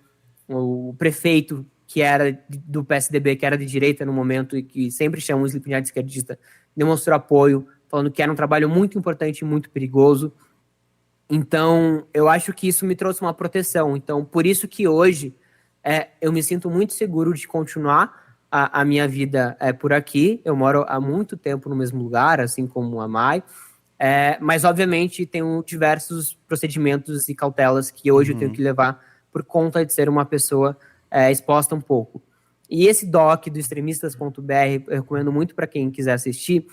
o prefeito, que era do PSDB, que era de direita no momento e que sempre chamou o Sleeping Giants esquerdista, demonstrou apoio, falando que era um trabalho muito importante e muito perigoso. Então, eu acho que isso me trouxe uma proteção. Então, por isso que hoje eu me sinto muito seguro de continuar a minha vida por aqui. Eu moro há muito tempo no mesmo lugar, assim como a Mai. Mas, obviamente, tenho diversos procedimentos e cautelas que hoje eu tenho que levar por conta de ser uma pessoa exposta um pouco. E esse doc do extremistas.br eu recomendo muito para quem quiser assistir,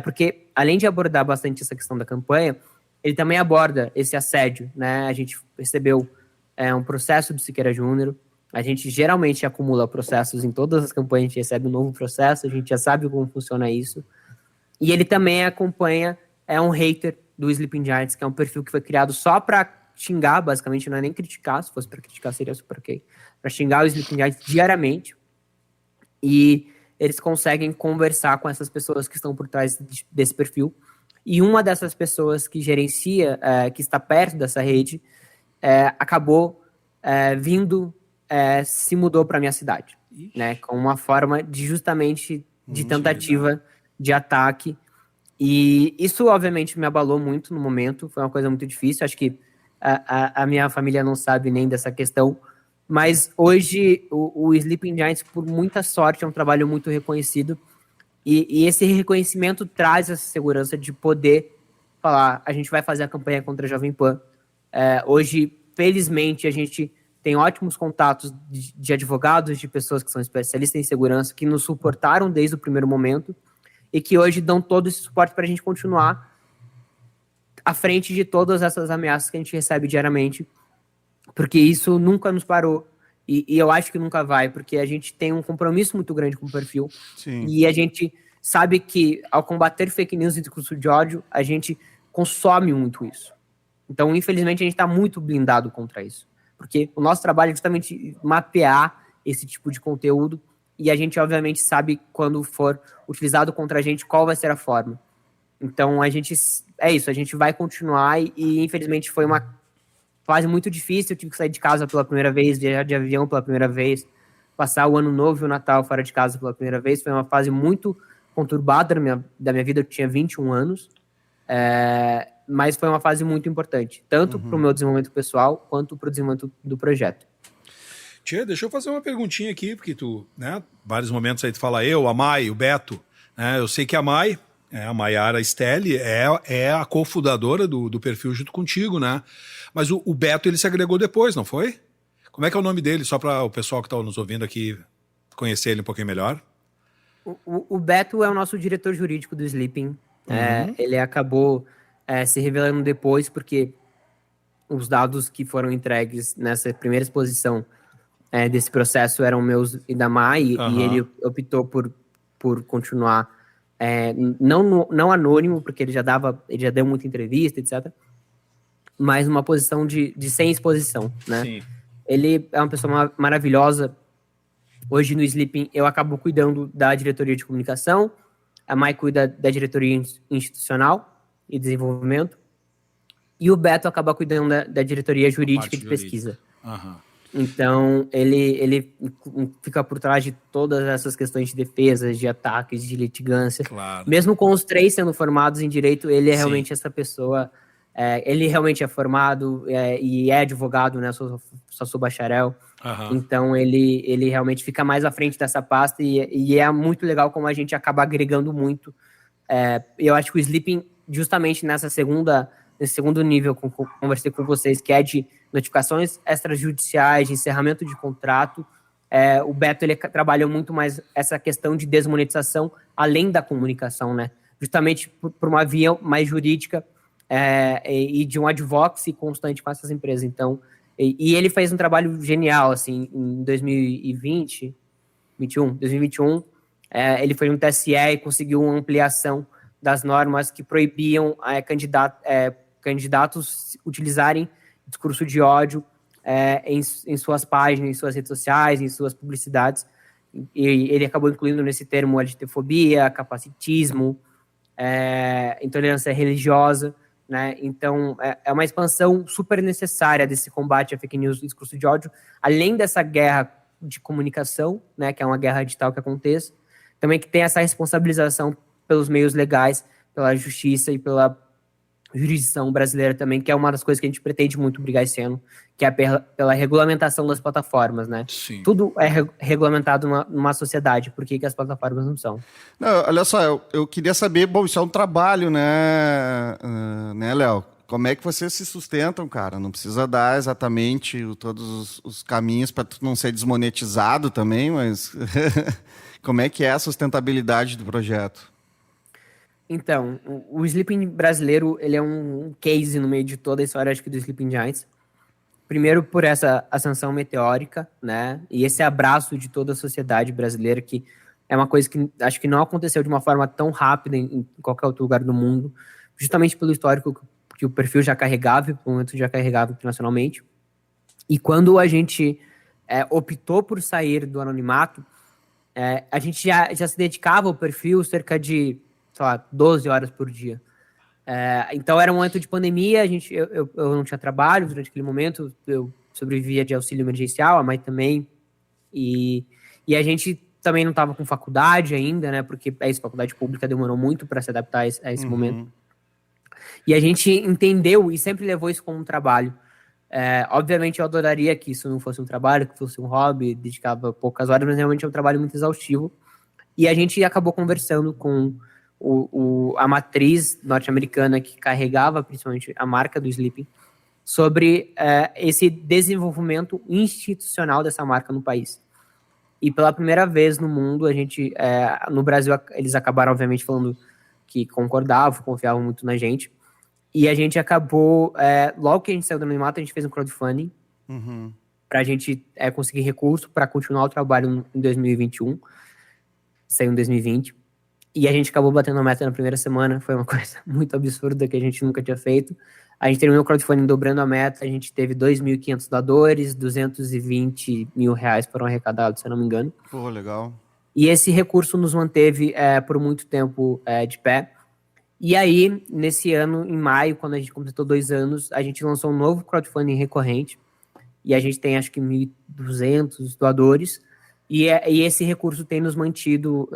porque além de abordar bastante essa questão da campanha, ele também aborda esse assédio, né? A gente recebeu um processo do Siqueira Júnior, a gente geralmente acumula processos em todas as campanhas, a gente recebe um novo processo, a gente já sabe como funciona isso. E ele também acompanha, um hater do Sleeping Giants, que é um perfil que foi criado só para xingar, basicamente, não é nem criticar, se fosse para criticar seria super ok, para xingar o Sleeping Giants diariamente, e eles conseguem conversar com essas pessoas que estão por trás desse perfil, e uma dessas pessoas que gerencia, que está perto dessa rede, acabou se mudou para minha cidade, né, com uma forma de tentativa de ataque, e isso obviamente me abalou muito no momento, foi uma coisa muito difícil, acho que a minha família não sabe nem dessa questão, mas hoje o Sleeping Giants, por muita sorte, é um trabalho muito reconhecido, e esse reconhecimento traz essa segurança de poder falar, a gente vai fazer a campanha contra a Jovem Pan. Hoje, felizmente, a gente tem ótimos contatos de advogados, de pessoas que são especialistas em segurança, que nos suportaram desde o primeiro momento, e que hoje dão todo esse suporte para a gente continuar à frente de todas essas ameaças que a gente recebe diariamente, porque isso nunca nos parou, e eu acho que nunca vai, porque a gente tem um compromisso muito grande com o perfil, Sim. e a gente sabe que ao combater fake news e discurso de ódio, a gente consome muito isso. Então, infelizmente, a gente está muito blindado contra isso, porque o nosso trabalho é justamente mapear esse tipo de conteúdo, e a gente, obviamente, sabe quando for utilizado contra a gente, qual vai ser a forma. Então, a gente vai continuar, e infelizmente foi uma fase muito difícil. Eu tive que sair de casa pela primeira vez, viajar de avião pela primeira vez, passar o ano novo e o Natal fora de casa pela primeira vez. Foi uma fase muito conturbada da minha vida. Eu tinha 21 anos, mas foi uma fase muito importante, tanto para o meu desenvolvimento pessoal, quanto para o desenvolvimento do projeto. Tchê, deixa eu fazer uma perguntinha aqui, porque tu, né, vários momentos aí tu fala eu, a Mai, o Beto, né, eu sei que a Mai, a Maiara Stelli, é a cofundadora do perfil junto contigo, né, mas o Beto, ele se agregou depois, não foi? Como é que é o nome dele, só para o pessoal que está nos ouvindo aqui conhecer ele um pouquinho melhor? O Beto é o nosso diretor jurídico do Sleeping. Ele acabou se revelando depois, porque os dados que foram entregues nessa primeira exposição desse processo eram meus e da Mai, e ele optou por continuar não anônimo, porque ele já deu muita entrevista, etc., mas numa posição de sem exposição, né? Sim. Ele é uma pessoa maravilhosa. Hoje no Sleeping eu acabo cuidando da diretoria de comunicação, a Mai cuida da diretoria institucional e desenvolvimento, e o Beto acaba cuidando da diretoria jurídica de pesquisa. Então, ele fica por trás de todas essas questões de defesa, de ataques, de litigância. Claro. Mesmo com os 3 sendo formados em direito, ele é realmente essa pessoa. Ele realmente é formado e é advogado, né? Só sou bacharel. Então, ele realmente fica mais à frente dessa pasta, e é muito legal como a gente acaba agregando muito. Eu acho que o Sleeping, justamente nesse segundo nível que eu conversei com vocês, que é de notificações extrajudiciais, de encerramento de contrato, o Beto ele trabalhou muito mais essa questão de desmonetização, além da comunicação, né? Justamente por uma via mais jurídica e de um advocacy constante com essas empresas. Então, e ele fez um trabalho genial, assim, em 2021, ele foi no TSE e conseguiu uma ampliação das normas que proibiam candidatos utilizarem discurso de ódio em suas páginas, em suas redes sociais, em suas publicidades. E ele acabou incluindo nesse termo LGBTfobia, capacitismo, intolerância religiosa, né? Então, é uma expansão super necessária desse combate a fake news e discurso de ódio, além dessa guerra de comunicação, né, que é uma guerra digital que acontece, também que tem essa responsabilização pelos meios legais, pela justiça e pela jurisdição brasileira também, que é uma das coisas que a gente pretende muito brigar esse ano, que é pela regulamentação das plataformas, né? Sim. Tudo é regulamentado numa sociedade, por que as plataformas não são? Não, olha só, eu queria saber, bom, isso é um trabalho, né, Léo? Como é que vocês se sustentam, cara? Não precisa dar exatamente todos os caminhos para tu não ser desmonetizado também, mas como é que é a sustentabilidade do projeto? Então, o Sleeping brasileiro, ele é um case no meio de toda a história, acho que, do Sleeping Giants. Primeiro, por essa ascensão meteórica, né? E esse abraço de toda a sociedade brasileira, que é uma coisa que acho que não aconteceu de uma forma tão rápida em qualquer outro lugar do mundo, justamente pelo histórico que o perfil já carregava, pelo momento já carregava internacionalmente. E quando a gente optou por sair do anonimato, a gente já se dedicava ao perfil cerca de, sei lá, 12 horas por dia. Então era um momento de pandemia, eu não tinha trabalho durante aquele momento, eu sobrevivia de auxílio emergencial, a mãe também, e a gente também não estava com faculdade ainda, né, porque faculdade pública demorou muito para se adaptar a esse momento. E a gente entendeu e sempre levou isso como um trabalho. Obviamente eu adoraria que isso não fosse um trabalho, que fosse um hobby, dedicava poucas horas, mas realmente é um trabalho muito exaustivo. E a gente acabou conversando com a matriz norte-americana que carregava principalmente a marca do Sleeping sobre esse desenvolvimento institucional dessa marca no país. E pela primeira vez no mundo, no Brasil, eles acabaram obviamente falando que concordavam, confiavam muito na gente. E a gente acabou, logo que a gente saiu do anonimato, a gente fez um crowdfunding para a gente conseguir recurso para continuar o trabalho em 2021. Saiu em 2020. E a gente acabou batendo a meta na primeira semana. Foi uma coisa muito absurda que a gente nunca tinha feito. A gente terminou o crowdfunding dobrando a meta. A gente teve 2.500 doadores, 220 mil reais foram arrecadados, se eu não me engano. Pô, legal. E esse recurso nos manteve por muito tempo de pé. E aí, nesse ano, em maio, quando a gente completou 2 anos, a gente lançou um novo crowdfunding recorrente. E a gente tem, acho que, 1.200 doadores. E esse recurso tem mantido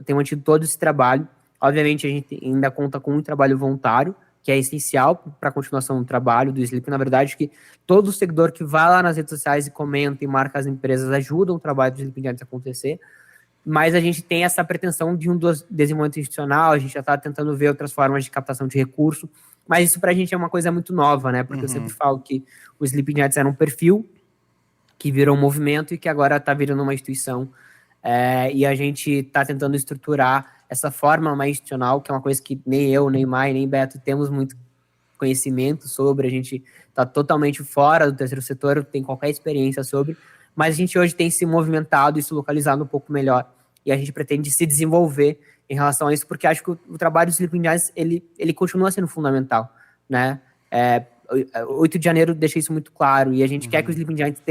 todo esse trabalho. Obviamente, a gente ainda conta com um trabalho voluntário, que é essencial para a continuação do trabalho do Sleep. Na verdade, que todo seguidor que vai lá nas redes sociais e comenta e marca as empresas ajuda o trabalho do Sleep Giants a acontecer. Mas a gente tem essa pretensão de um desenvolvimento institucional, a gente já está tentando ver outras formas de captação de recurso, mas isso para a gente é uma coisa muito nova, né? Porque eu sempre falo que o Sleep Giants era um perfil que virou um movimento e que agora está virando uma instituição. E a gente está tentando estruturar essa forma mais institucional, que é uma coisa que nem eu, nem Mai, nem Beto temos muito conhecimento sobre, a gente está totalmente fora do terceiro setor, não tem qualquer experiência sobre, mas a gente hoje tem se movimentado e se localizado um pouco melhor, e a gente pretende se desenvolver em relação a isso, porque acho que o trabalho do Sleeping Giants, ele continua sendo fundamental, né? 8 de janeiro deixa isso muito claro, e a gente quer que o Sleeping Giants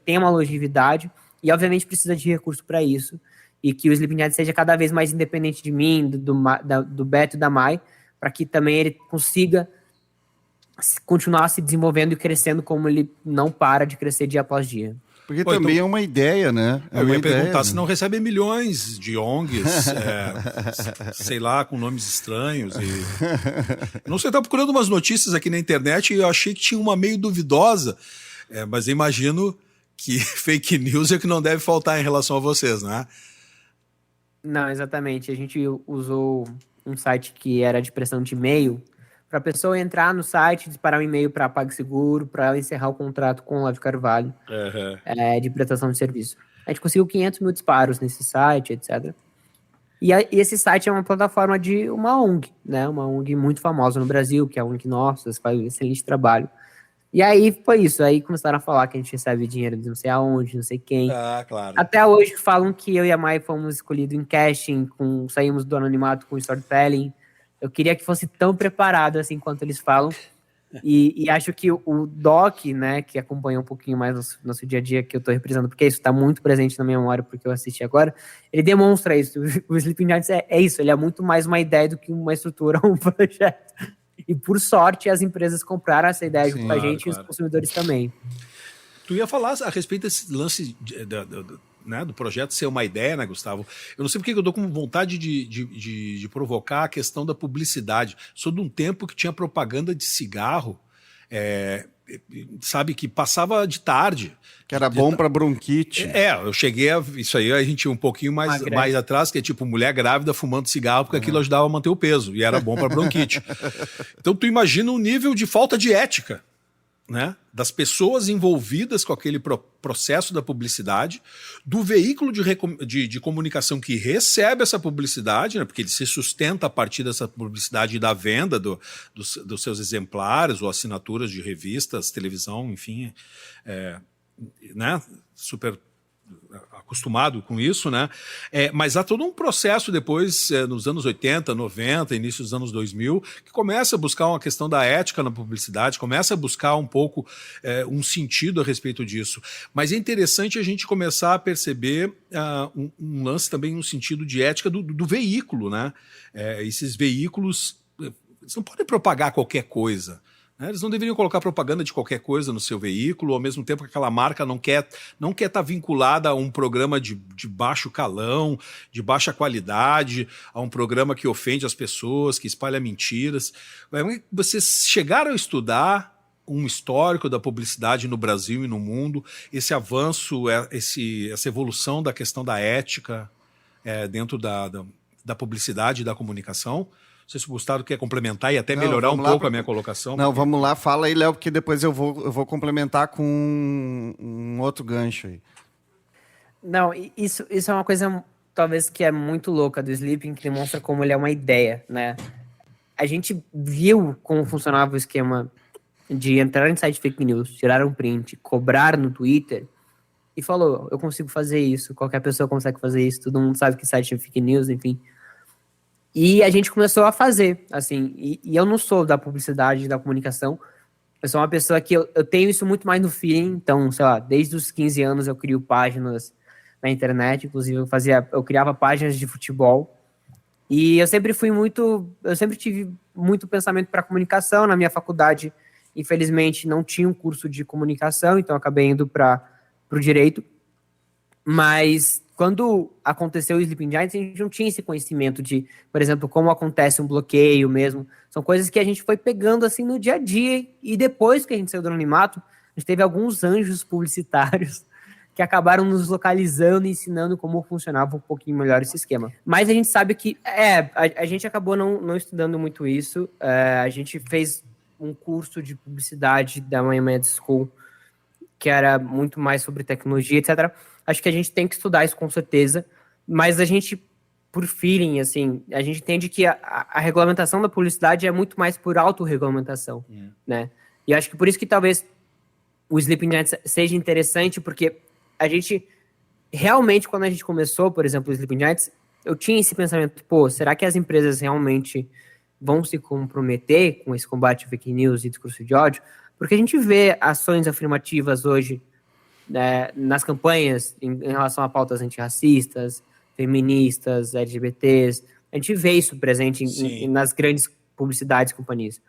tenha uma longevidade, e obviamente precisa de recurso para isso, e que o Sleeping Giants seja cada vez mais independente de mim, do Beto e da Mai, para que também ele consiga continuar se desenvolvendo e crescendo como ele não para de crescer dia após dia. Porque também é uma ideia, né? Eu ia perguntar se não recebe milhões de ONGs, sei lá, com nomes estranhos. Não sei, eu estava procurando umas notícias aqui na internet e eu achei que tinha uma meio duvidosa, mas eu imagino que fake news é que não deve faltar em relação a vocês, né? Não, exatamente. A gente usou um site que era de pressão de e-mail para a pessoa entrar no site, disparar um e-mail para PagSeguro, para ela encerrar o contrato com o Olavo de Carvalho de prestação de serviço. A gente conseguiu 500 mil disparos nesse site, etc. E esse site é uma plataforma de uma ONG, né? Uma ONG muito famosa no Brasil, que é a ONG Nossas, faz um excelente trabalho. E aí foi isso, aí começaram a falar que a gente recebe dinheiro de não sei aonde, não sei quem. Ah, claro. Até hoje falam que eu e a Mai fomos escolhidos em casting, saímos do anonimato com storytelling. Eu queria que fosse tão preparado assim quanto eles falam. E acho que o Doc, né, que acompanha um pouquinho mais nosso dia a dia, que eu tô reprisando, porque isso tá muito presente na minha memória, porque eu assisti agora, ele demonstra isso. O Sleeping Giants é isso, ele é muito mais uma ideia do que uma estrutura ou um projeto. E por sorte as empresas compraram essa ideia junto com a gente, claro. E os consumidores também. Tu ia falar a respeito desse lance né, do projeto ser uma ideia, né, Gustavo? Eu não sei porque eu dou com vontade de provocar a questão da publicidade. Sou de um tempo que tinha propaganda de cigarro, sabe, que passava de tarde. Que era bom para bronquite. Eu cheguei a... Isso aí a gente ia um pouquinho mais atrás, que é tipo mulher grávida fumando cigarro, porque aquilo ajudava a manter o peso, e era bom para bronquite. Então tu imagina o nível de falta de ética, né, das pessoas envolvidas com aquele processo da publicidade, do veículo de comunicação que recebe essa publicidade, né, porque ele se sustenta a partir dessa publicidade e da venda dos seus exemplares ou assinaturas de revistas, televisão, enfim, né, super acostumado com isso, né? Mas há todo um processo depois, nos anos 80, 90, início dos anos 2000, que começa a buscar uma questão da ética na publicidade, começa a buscar um pouco um sentido a respeito disso. Mas é interessante a gente começar a perceber um lance também, um sentido de ética do veículo, né? Esses veículos, eles não podem propagar qualquer coisa. Eles não deveriam colocar propaganda de qualquer coisa no seu veículo, ao mesmo tempo que aquela marca não quer estar vinculada a um programa de baixo calão, de baixa qualidade, a um programa que ofende as pessoas, que espalha mentiras. Vocês chegaram a estudar um histórico da publicidade no Brasil e no mundo, esse avanço, essa evolução da questão da ética dentro da publicidade e da comunicação? Não sei se o Gustavo quer complementar e até melhorar um pouco a minha colocação. Não, vamos lá, fala aí, Léo, porque depois eu vou complementar com um outro gancho aí. Não, isso é uma coisa, talvez, que é muito louca do Sleeping, que demonstra como ele é uma ideia, né? a gente viu como funcionava o esquema de entrar em site fake news, tirar um print, cobrar no Twitter, e falou, eu consigo fazer isso, qualquer pessoa consegue fazer isso, todo mundo sabe que site é fake news, enfim. E a gente começou a fazer, assim, e eu não sou da publicidade, da comunicação, eu sou uma pessoa que eu tenho isso muito mais no feeling, então, sei lá, desde os 15 anos eu crio páginas na internet, inclusive eu criava páginas de futebol, e eu sempre tive muito pensamento para comunicação. Na minha faculdade, infelizmente, não tinha um curso de comunicação, então eu acabei indo para o direito, mas quando aconteceu o Sleeping Giants, a gente não tinha esse conhecimento de, por exemplo, como acontece um bloqueio mesmo. São coisas que a gente foi pegando assim no dia a dia, e depois que a gente saiu do anonimato, a gente teve alguns anjos publicitários que acabaram nos localizando e ensinando como funcionava um pouquinho melhor esse esquema. Mas a gente sabe que, a gente acabou não estudando muito isso. A gente fez um curso de publicidade da Miami Ed School, que era muito mais sobre tecnologia, etc. Acho que a gente tem que estudar isso com certeza, mas a gente, por feeling, assim, a gente entende que a regulamentação da publicidade é muito mais por autorregulamentação, né? E acho que por isso que talvez o Sleeping Giants seja interessante, porque a gente, realmente, quando a gente começou, por exemplo, o Sleeping Giants, eu tinha esse pensamento, será que as empresas realmente vão se comprometer com esse combate a fake news e discurso de ódio? Porque a gente vê ações afirmativas hoje, né, nas campanhas em relação a pautas antirracistas, feministas, LGBTs. A gente vê isso presente nas grandes publicidades e companhias.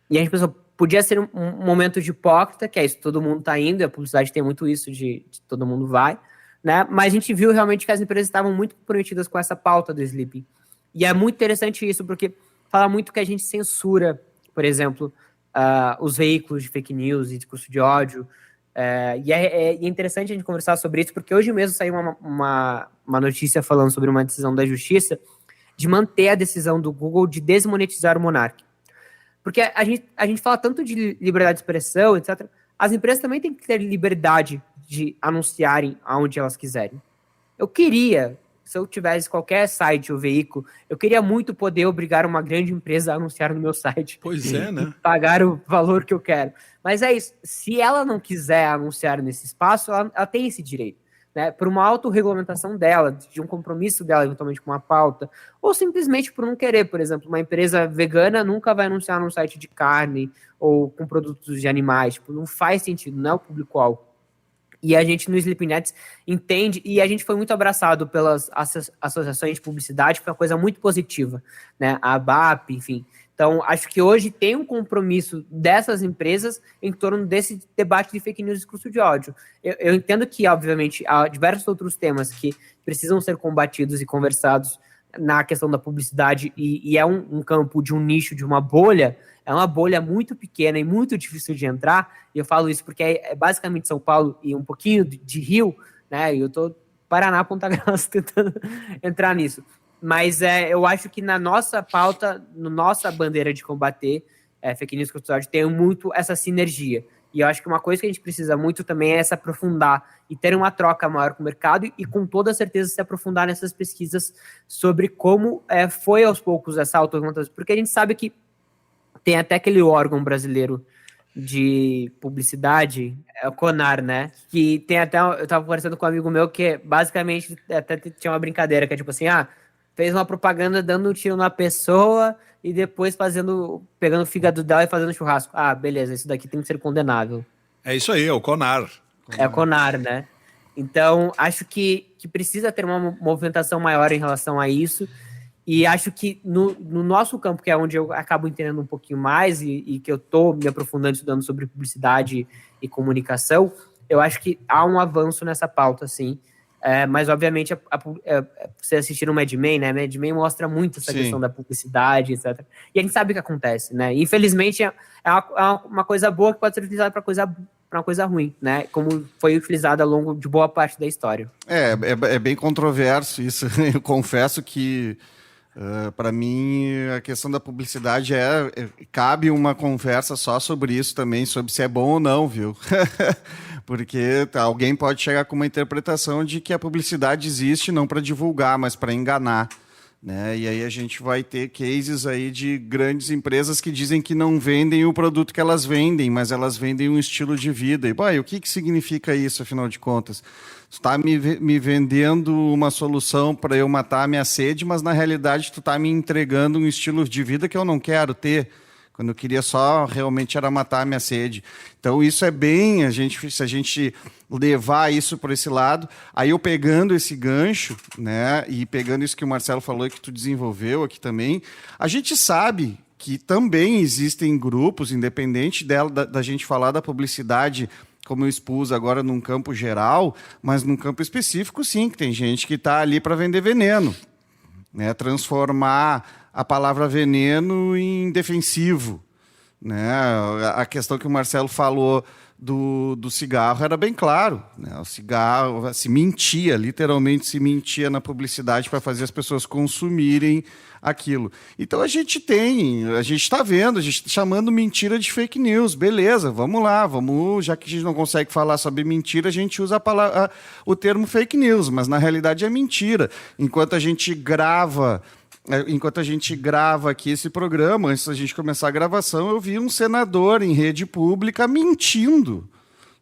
E a gente pensou, podia ser um momento de hipócrita, que é isso, todo mundo está indo, e a publicidade tem muito isso de todo mundo vai, né? Mas a gente viu realmente que as empresas estavam muito comprometidas com essa pauta do sleeping. E é muito interessante isso, porque fala muito que a gente censura, por exemplo, os veículos de fake news e discurso de ódio. E é interessante a gente conversar sobre isso, porque hoje mesmo saiu uma notícia falando sobre uma decisão da justiça de manter a decisão do Google de desmonetizar o Monark. Porque a gente fala tanto de liberdade de expressão, etc. As empresas também têm que ter liberdade de anunciarem aonde elas quiserem. Eu queria, se eu tivesse qualquer site ou veículo, eu queria muito poder obrigar uma grande empresa a anunciar no meu site. Pois é, né? Pagar o valor que eu quero. Mas é isso. Se ela não quiser anunciar nesse espaço, ela tem esse direito, né? Por uma autorregulamentação dela, de um compromisso dela, eventualmente com uma pauta, ou simplesmente por não querer. Por exemplo, uma empresa vegana nunca vai anunciar num site de carne ou com produtos de animais. Tipo, não faz sentido, não é o público-alvo. E a gente no Sleeping Giants entende, e a gente foi muito abraçado pelas associações de publicidade, foi uma coisa muito positiva, né? A ABAP, enfim. Então, acho que hoje tem um compromisso dessas empresas em torno desse debate de fake news e discurso de ódio. Eu entendo que, obviamente, há diversos outros temas que precisam ser combatidos e conversados na questão da publicidade, e é um campo de um nicho, de uma bolha. É uma bolha muito pequena e muito difícil de entrar, e eu falo isso porque é basicamente São Paulo e um pouquinho de Rio, né? E eu tô Paraná, Ponta Grossa, tentando entrar nisso. Mas eu acho que na nossa pauta, na nossa bandeira de combater fake news e ódio, tem muito essa sinergia. E eu acho que uma coisa que a gente precisa muito também é se aprofundar e ter uma troca maior com o mercado e com toda certeza se aprofundar nessas pesquisas sobre como foi aos poucos essa autorregulação. Porque a gente sabe que tem até aquele órgão brasileiro de publicidade, o CONAR, né? Que tem até, eu tava conversando com um amigo meu que basicamente até tinha uma brincadeira, que é tipo assim, fez uma propaganda dando um tiro na pessoa e depois pegando o fígado dela e fazendo churrasco. Beleza, isso daqui tem que ser condenável. É isso aí, é o CONAR. É o CONAR, né? Então, acho que precisa ter uma movimentação maior em relação a isso. E acho que no nosso campo, que é onde eu acabo entendendo um pouquinho mais e que eu estou me aprofundando estudando sobre publicidade e comunicação, eu acho que há um avanço nessa pauta, sim. Mas, obviamente, você assistir no Mad Men, né? Mad Men mostra muito essa questão da publicidade, etc. E a gente sabe o que acontece, né? Infelizmente, é uma coisa boa que pode ser utilizada para uma coisa ruim, né? Como foi utilizada ao longo de boa parte da história. É bem controverso isso. Eu confesso que para mim, a questão da publicidade cabe uma conversa só sobre isso também, sobre se é bom ou não, viu? Porque alguém pode chegar com uma interpretação de que a publicidade existe não para divulgar, mas para enganar, né? E aí a gente vai ter cases aí de grandes empresas que dizem que não vendem o produto que elas vendem, mas elas vendem um estilo de vida. E, boy, o que significa isso, afinal de contas? Tu está me vendendo uma solução para eu matar a minha sede, mas na realidade tu está me entregando um estilo de vida que eu não quero ter, quando eu queria só realmente era matar a minha sede. Então isso é bem, se a gente levar isso por esse lado, aí eu pegando esse gancho, né, e pegando isso que o Marcelo falou e que tu desenvolveu aqui também, a gente sabe que também existem grupos, independente da gente falar da publicidade, como eu expus agora num campo geral, mas num campo específico sim, que tem gente que está ali para vender veneno, né, transformar a palavra veneno em defensivo, né? A questão que o Marcelo falou do cigarro era bem claro, né? O cigarro se mentia, literalmente se mentia na publicidade para fazer as pessoas consumirem aquilo. Então a gente está vendo, a gente está chamando mentira de fake news, beleza, vamos lá, já que a gente não consegue falar sobre mentira, a gente usa o termo fake news, mas na realidade é mentira. Enquanto a gente grava aqui esse programa, antes da gente começar a gravação, eu vi um senador em rede pública mentindo,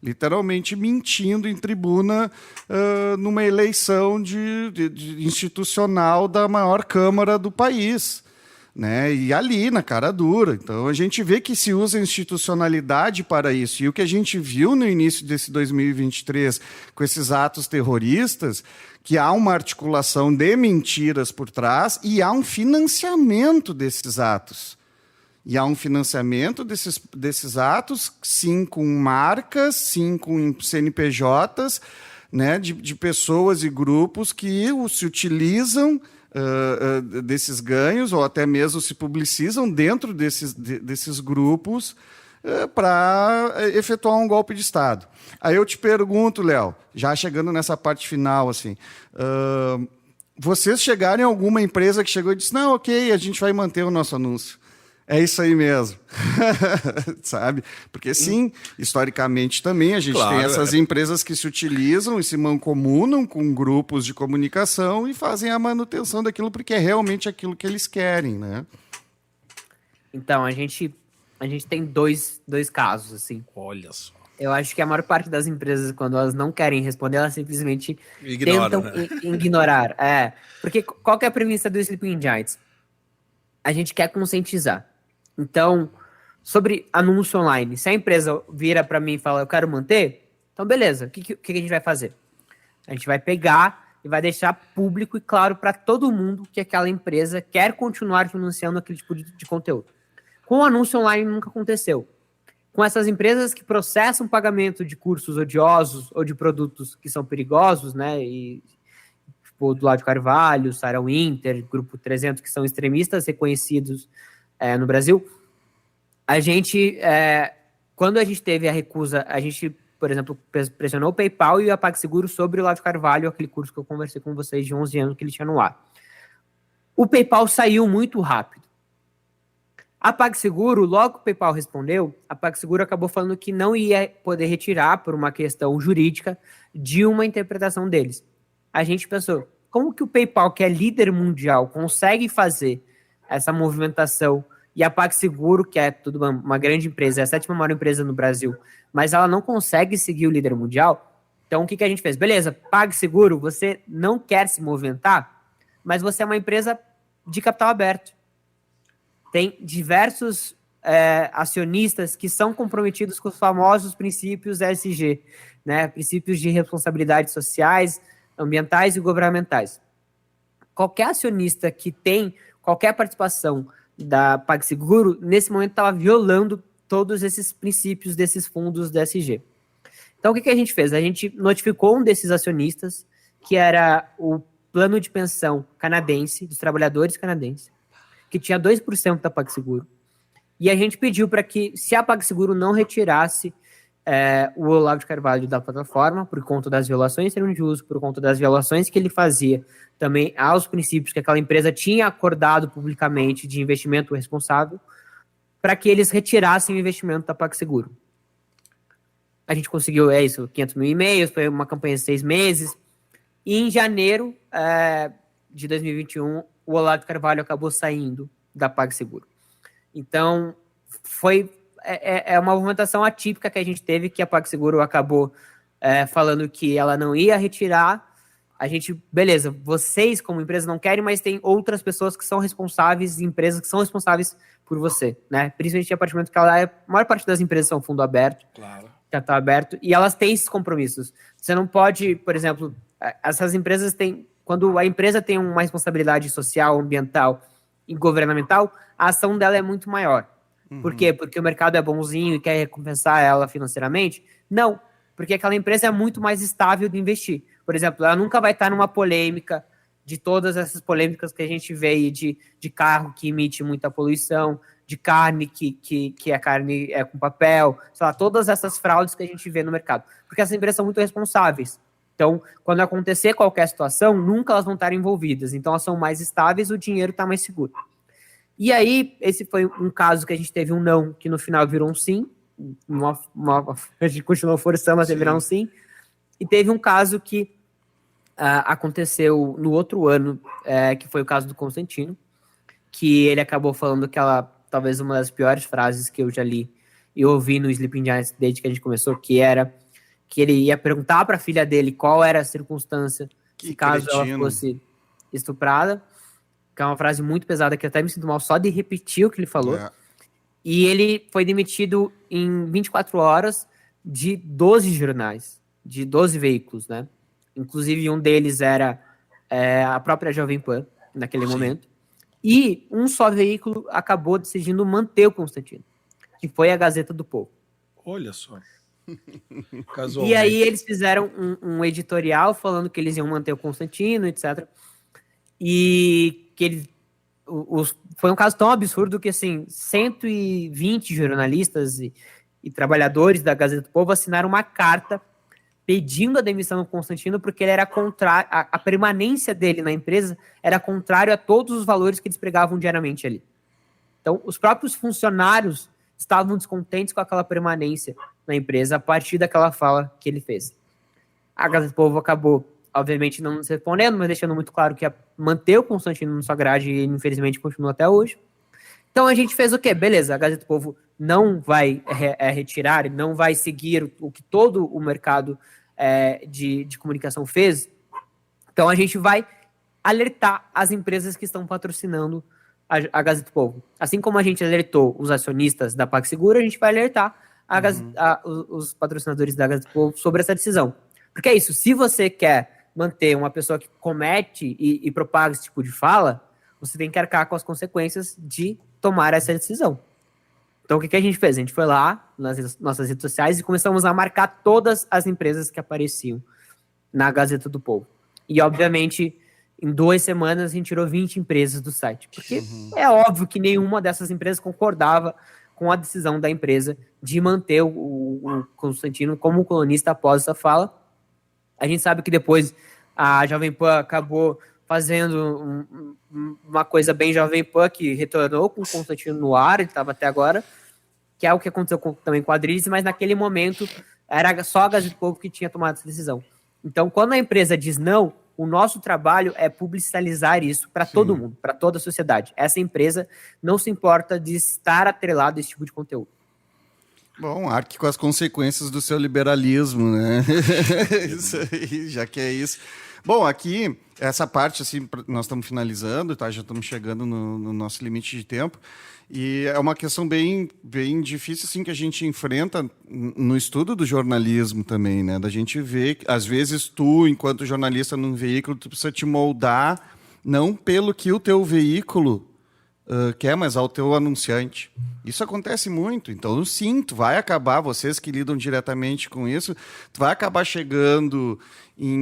literalmente mentindo em tribuna numa eleição de institucional da maior Câmara do país, né? E ali, na cara dura. Então, a gente vê que se usa institucionalidade para isso. E o que a gente viu no início desse 2023, com esses atos terroristas, que há uma articulação de mentiras por trás e há um financiamento desses atos. E há um financiamento desses atos, sim, com marcas, sim, com CNPJs, né, de pessoas e grupos que se utilizam desses ganhos, ou até mesmo se publicizam dentro desses grupos para efetuar um golpe de Estado. Aí eu te pergunto, Léo, já chegando nessa parte final, assim, vocês chegaram em alguma empresa que chegou e disse, não, ok, a gente vai manter o nosso anúncio. É isso aí mesmo, sabe? Porque sim, historicamente também a gente tem essas empresas que se utilizam e se mancomunam com grupos de comunicação e fazem a manutenção daquilo porque é realmente aquilo que eles querem, né? Então, a gente tem dois casos, assim. Olha só. Eu acho que a maior parte das empresas, quando elas não querem responder, elas simplesmente Ignoram, tentam ignorar. Porque qual que é a premissa do Sleeping Giants? A gente quer conscientizar. Então, sobre anúncio online, se a empresa vira para mim e fala, eu quero manter, então beleza, o que a gente vai fazer? A gente vai pegar e vai deixar público e claro para todo mundo que aquela empresa quer continuar financiando aquele tipo de conteúdo. Com o anúncio online nunca aconteceu. Com essas empresas que processam pagamento de cursos odiosos ou de produtos que são perigosos, né, e tipo do Olavo de Carvalho, Sarah Winter, Grupo 300, que são extremistas reconhecidos no Brasil, a gente, quando a gente teve a recusa, a gente, por exemplo, pressionou o PayPal e a PagSeguro sobre o Olavo de Carvalho, aquele curso que eu conversei com vocês de 11 anos que ele tinha no ar. O PayPal saiu muito rápido. A PagSeguro, logo que o PayPal respondeu, a PagSeguro acabou falando que não ia poder retirar por uma questão jurídica de uma interpretação deles. A gente pensou, como que o PayPal, que é líder mundial, consegue fazer essa movimentação e a PagSeguro, que é tudo uma grande empresa, é a 7ª maior empresa no Brasil, mas ela não consegue seguir o líder mundial? Então, o que a gente fez? Beleza, PagSeguro, você não quer se movimentar, mas você é uma empresa de capital aberto. Tem diversos acionistas que são comprometidos com os famosos princípios ESG, né? Princípios de responsabilidade sociais, ambientais e governamentais. Qualquer acionista que tem qualquer participação da PagSeguro, nesse momento estava violando todos esses princípios desses fundos da ESG. Então, o que a gente fez? A gente notificou um desses acionistas, que era o plano de pensão canadense, dos trabalhadores canadenses, que tinha 2% da PagSeguro. E a gente pediu para que, se a PagSeguro não retirasse o Olavo de Carvalho da plataforma, por conta das violações de termo de uso, por conta das violações que ele fazia também aos princípios que aquela empresa tinha acordado publicamente de investimento responsável, para que eles retirassem o investimento da PagSeguro. A gente conseguiu, 500 mil e-mails, foi uma campanha de 6 meses, e em janeiro, de 2021, o Olavo Carvalho acabou saindo da PagSeguro. Então, é uma movimentação atípica que a gente teve, que a PagSeguro acabou falando que ela não ia retirar. A gente, beleza, vocês como empresa não querem, mas tem outras pessoas que são responsáveis, empresas que são responsáveis por você, né? Principalmente a partir do momento que a maior parte das empresas são fundo aberto, Claro. capital aberto, e elas têm esses compromissos. Você não pode, por exemplo, essas empresas têm, quando a empresa tem uma responsabilidade social, ambiental e governamental, a ação dela é muito maior. Por quê? Porque o mercado é bonzinho e quer recompensar ela financeiramente? Não, porque aquela empresa é muito mais estável de investir. Por exemplo, ela nunca vai estar numa polêmica de todas essas polêmicas que a gente vê aí de carro que emite muita poluição, de carne que é carne com papel, sei lá, todas essas fraudes que a gente vê no mercado. Porque essas empresas são muito responsáveis. Então, quando acontecer qualquer situação, nunca elas vão estar envolvidas. Então, elas são mais estáveis, o dinheiro está mais seguro. E aí, esse foi um caso que a gente teve um não, que no final virou um sim. A gente continuou forçando até virar um sim. E teve um caso que aconteceu no outro ano, que foi o caso do Constantino, que ele acabou falando talvez uma das piores frases que eu já li e ouvi no Sleeping Giants desde que a gente começou, que era que ele ia perguntar para a filha dele qual era a circunstância caso ela fosse estuprada, que é uma frase muito pesada, que até me sinto mal só de repetir o que ele falou. E ele foi demitido em 24 horas de 12 jornais, de 12 veículos, né? Inclusive um deles era a própria Jovem Pan, naquele momento. E um só veículo acabou decidindo manter o Constantino, que foi a Gazeta do Povo. Olha só. E aí eles fizeram um editorial falando que eles iam manter o Constantino, etc. E que foi um caso tão absurdo que, assim, 120 jornalistas e trabalhadores da Gazeta do Povo assinaram uma carta pedindo a demissão do Constantino porque ele era contrário, a permanência dele na empresa era contrário a todos os valores que eles pregavam diariamente ali. Então, os próprios funcionários estavam descontentes com aquela permanência na empresa a partir daquela fala que ele fez. A Gazeta do Povo acabou, obviamente, não nos respondendo, mas deixando muito claro que ia manter o Constantino na sua grade e, infelizmente, continua até hoje. Então, a gente fez o quê? Beleza, a Gazeta do Povo não vai retirar, não vai seguir o que todo o mercado de comunicação fez. Então, a gente vai alertar as empresas que estão patrocinando a Gazeta do Povo. Assim como a gente alertou os acionistas da PagSeguro, a gente vai alertar os patrocinadores da Gazeta do Povo sobre essa decisão. Porque é isso, se você quer manter uma pessoa que comete e propaga esse tipo de fala, você tem que arcar com as consequências de tomar essa decisão. Então, o que a gente fez? A gente foi lá nas nossas redes sociais e começamos a marcar todas as empresas que apareciam na Gazeta do Povo. E, obviamente, em 2 semanas, a gente tirou 20 empresas do site. Porque é óbvio que nenhuma dessas empresas concordava com a decisão da empresa de manter o Constantino como colunista após essa fala. A gente sabe que depois a Jovem Pan acabou fazendo uma coisa bem Jovem Pan, que retornou com o Constantino no ar, ele estava até agora, que é o que aconteceu também com a Adriles, mas naquele momento era só a Gazeta do Povo que tinha tomado essa decisão. Então, quando a empresa diz não, o nosso trabalho é publicizar isso para todo mundo, para toda a sociedade. Essa empresa não se importa de estar atrelado a esse tipo de conteúdo. Bom, arque com as consequências do seu liberalismo, né? Isso aí, já que é isso. Bom, aqui, essa parte, assim, nós estamos finalizando, tá? Já estamos chegando no nosso limite de tempo. E é uma questão bem difícil, assim, que a gente enfrenta no estudo do jornalismo também, né? Da gente ver, às vezes, tu, enquanto jornalista num veículo, tu precisa te moldar, não pelo que o teu veículo quer, mas ao teu anunciante. Isso acontece muito. Então, sim, tu vai acabar, vocês que lidam diretamente com isso, tu vai acabar chegando em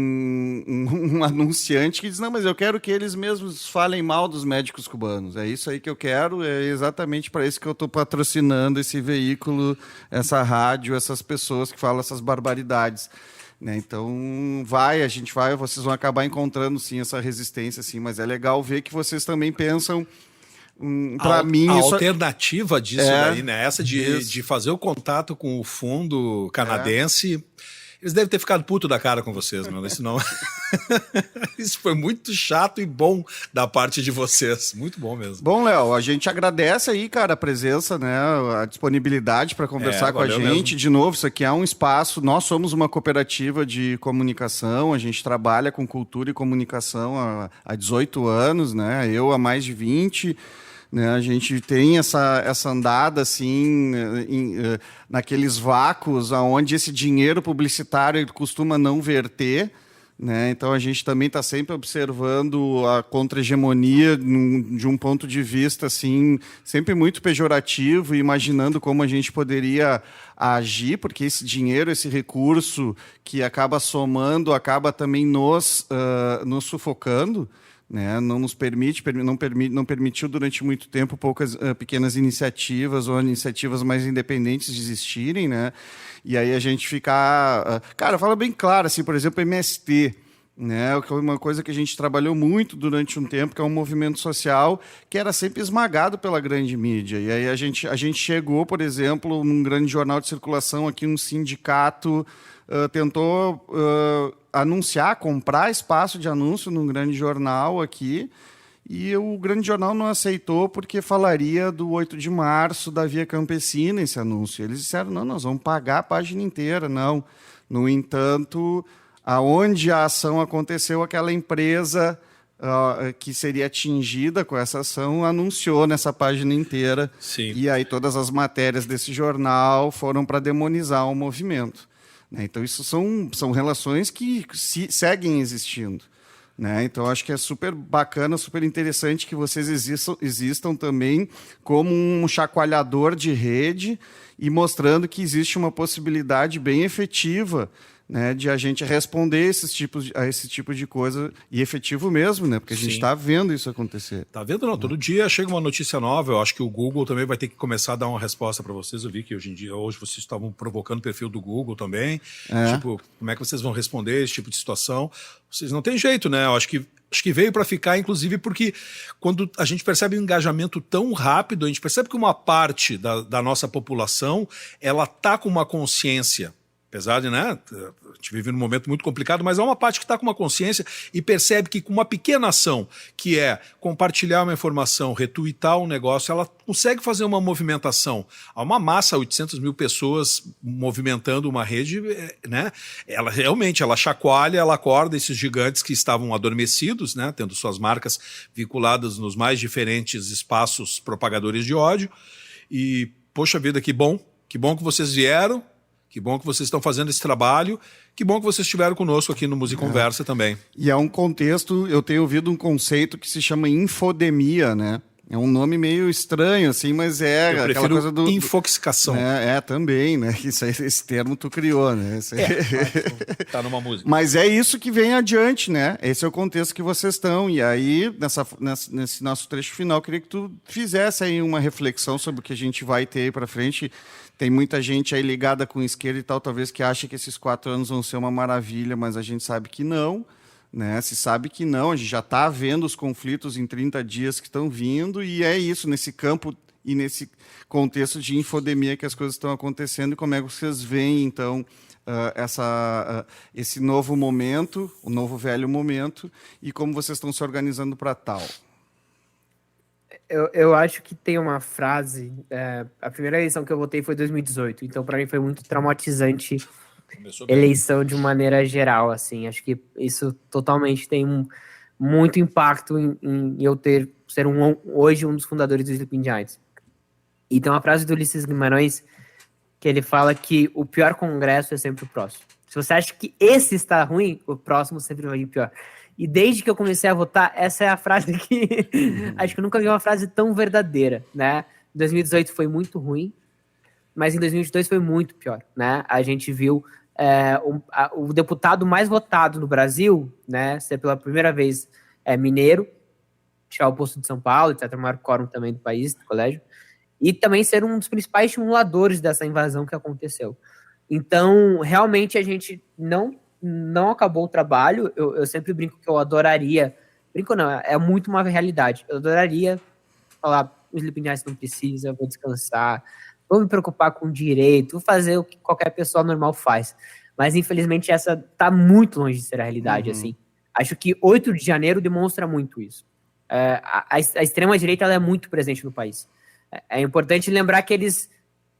um anunciante que diz, não, mas eu quero que eles mesmos falem mal dos médicos cubanos. É isso aí que eu quero, é exatamente para isso que eu estou patrocinando esse veículo, essa rádio, essas pessoas que falam essas barbaridades. Né? Então, vocês vão acabar encontrando, sim, essa resistência, sim, mas é legal ver que vocês também pensam. Para mim, a isso... alternativa disso daí, né? Essa de fazer o contato com o fundo canadense Eles devem ter ficado puto da cara com vocês, meu. Isso não. Isso foi muito chato e bom da parte de vocês. Muito bom mesmo. Bom, Léo, a gente agradece aí, cara, a presença, né, a disponibilidade para conversar com a gente. Mesmo. De novo, isso aqui é um espaço, nós somos uma cooperativa de comunicação, a gente trabalha com cultura e comunicação há 18 anos, né, eu há mais de 20. Né, a gente tem essa andada assim, naqueles vácuos onde esse dinheiro publicitário ele costuma não verter. Né? Então a gente também está sempre observando a contra-hegemonia de um ponto de vista assim, sempre muito pejorativo, e imaginando como a gente poderia agir, porque esse dinheiro, esse recurso que acaba somando, acaba também nos sufocando. Né, não nos não permitiu durante muito tempo poucas pequenas iniciativas ou iniciativas mais independentes de existirem, né? E aí a gente fica... cara, fala bem claro, assim, por exemplo, MST, né? Que é uma coisa que a gente trabalhou muito durante um tempo, que é um movimento social que era sempre esmagado pela grande mídia. E aí a gente chegou, por exemplo, num grande jornal de circulação aqui, um sindicato tentou anunciar, comprar espaço de anúncio num grande jornal aqui, e o grande jornal não aceitou porque falaria do 8 de março, da Via Campesina, esse anúncio. Eles disseram, não, nós vamos pagar a página inteira, não. No entanto, aonde a ação aconteceu, aquela empresa que seria atingida com essa ação anunciou nessa página inteira. Sim. E aí todas as matérias desse jornal foram para demonizar o movimento. Então, isso são relações que seguem existindo. Né? Então, acho que é super bacana, super interessante que vocês existam também como um chacoalhador de rede e mostrando que existe uma possibilidade bem efetiva, né, de a gente responder a esse tipo de coisa, e efetivo mesmo, né, porque a gente está vendo isso acontecer. Tá vendo? Não, todo dia chega uma notícia nova. Eu acho que o Google também vai ter que começar a dar uma resposta para vocês. Eu vi que hoje vocês estavam provocando o perfil do Google também. Tipo, como é que vocês vão responder esse tipo de situação? Vocês não tem jeito, né? Eu acho que veio para ficar, inclusive, porque quando a gente percebe um engajamento tão rápido, a gente percebe que uma parte da nossa população ela tá com uma consciência. Apesar de, né, a gente vive num momento muito complicado, mas há uma parte que está com uma consciência e percebe que com uma pequena ação, que é compartilhar uma informação, retweetar um negócio, ela consegue fazer uma movimentação. Há uma massa, 800 mil pessoas movimentando uma rede, né? Ela realmente, ela chacoalha, ela acorda esses gigantes que estavam adormecidos, né, tendo suas marcas vinculadas nos mais diferentes espaços propagadores de ódio. E, poxa vida, que bom que vocês vieram. Que bom que vocês estão fazendo esse trabalho. Que bom que vocês estiveram conosco aqui no Música Conversa também. E é um contexto, eu tenho ouvido um conceito que se chama infodemia, né? É um nome meio estranho, assim, mas é eu aquela coisa do... infoxicação. Também, né? Esse termo tu criou, né? Tá numa música. Mas é isso que vem adiante, né? Esse é o contexto que vocês estão. E aí, nesse nosso trecho final, eu queria que tu fizesse aí uma reflexão sobre o que a gente vai ter aí para frente. Tem muita gente aí ligada com esquerda e tal, talvez que acha que esses 4 anos vão ser uma maravilha, mas a gente sabe que não. Né? Se sabe que não, a gente já está vendo os conflitos em 30 dias que estão vindo, e é isso, nesse campo e nesse contexto de infodemia que as coisas estão acontecendo. E como é que vocês veem, então, esse novo momento, o novo velho momento, e como vocês estão se organizando para tal? Eu acho que tem uma frase, a primeira eleição que eu votei foi em 2018, então para mim foi muito traumatizante eleição de maneira geral, assim, acho que isso totalmente tem muito impacto em eu ser hoje um dos fundadores do Sleeping Giants. E tem uma frase do Ulisses Guimarães que ele fala que o pior congresso é sempre o próximo. Se você acha que esse está ruim, o próximo sempre vai ir pior. E desde que eu comecei a votar, essa é a frase que acho que eu nunca vi uma frase tão verdadeira, né? 2018 foi muito ruim, mas em 2022 foi muito pior, né? A gente viu o deputado mais votado no Brasil, né, ser pela primeira vez mineiro, chegar ao posto de São Paulo, etc., o maior quórum também do país, do colégio, e também ser um dos principais estimuladores dessa invasão que aconteceu. Então, realmente, a gente não acabou o trabalho. Eu sempre brinco que eu adoraria, brinco não, é muito uma realidade, eu adoraria falar, o Sleeping Giants não precisa, eu vou descansar, vou me preocupar com direito, vou fazer o que qualquer pessoa normal faz. Mas, infelizmente, essa tá muito longe de ser a realidade, assim. Acho que 8 de janeiro demonstra muito isso. A extrema-direita ela é muito presente no país. É importante lembrar que eles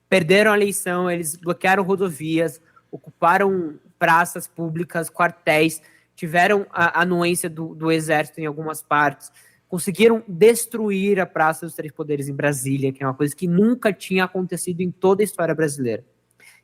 perderam a eleição, eles bloquearam rodovias, ocuparam praças públicas, quartéis, tiveram a anuência do exército em algumas partes, conseguiram destruir a Praça dos Três Poderes em Brasília, que é uma coisa que nunca tinha acontecido em toda a história brasileira.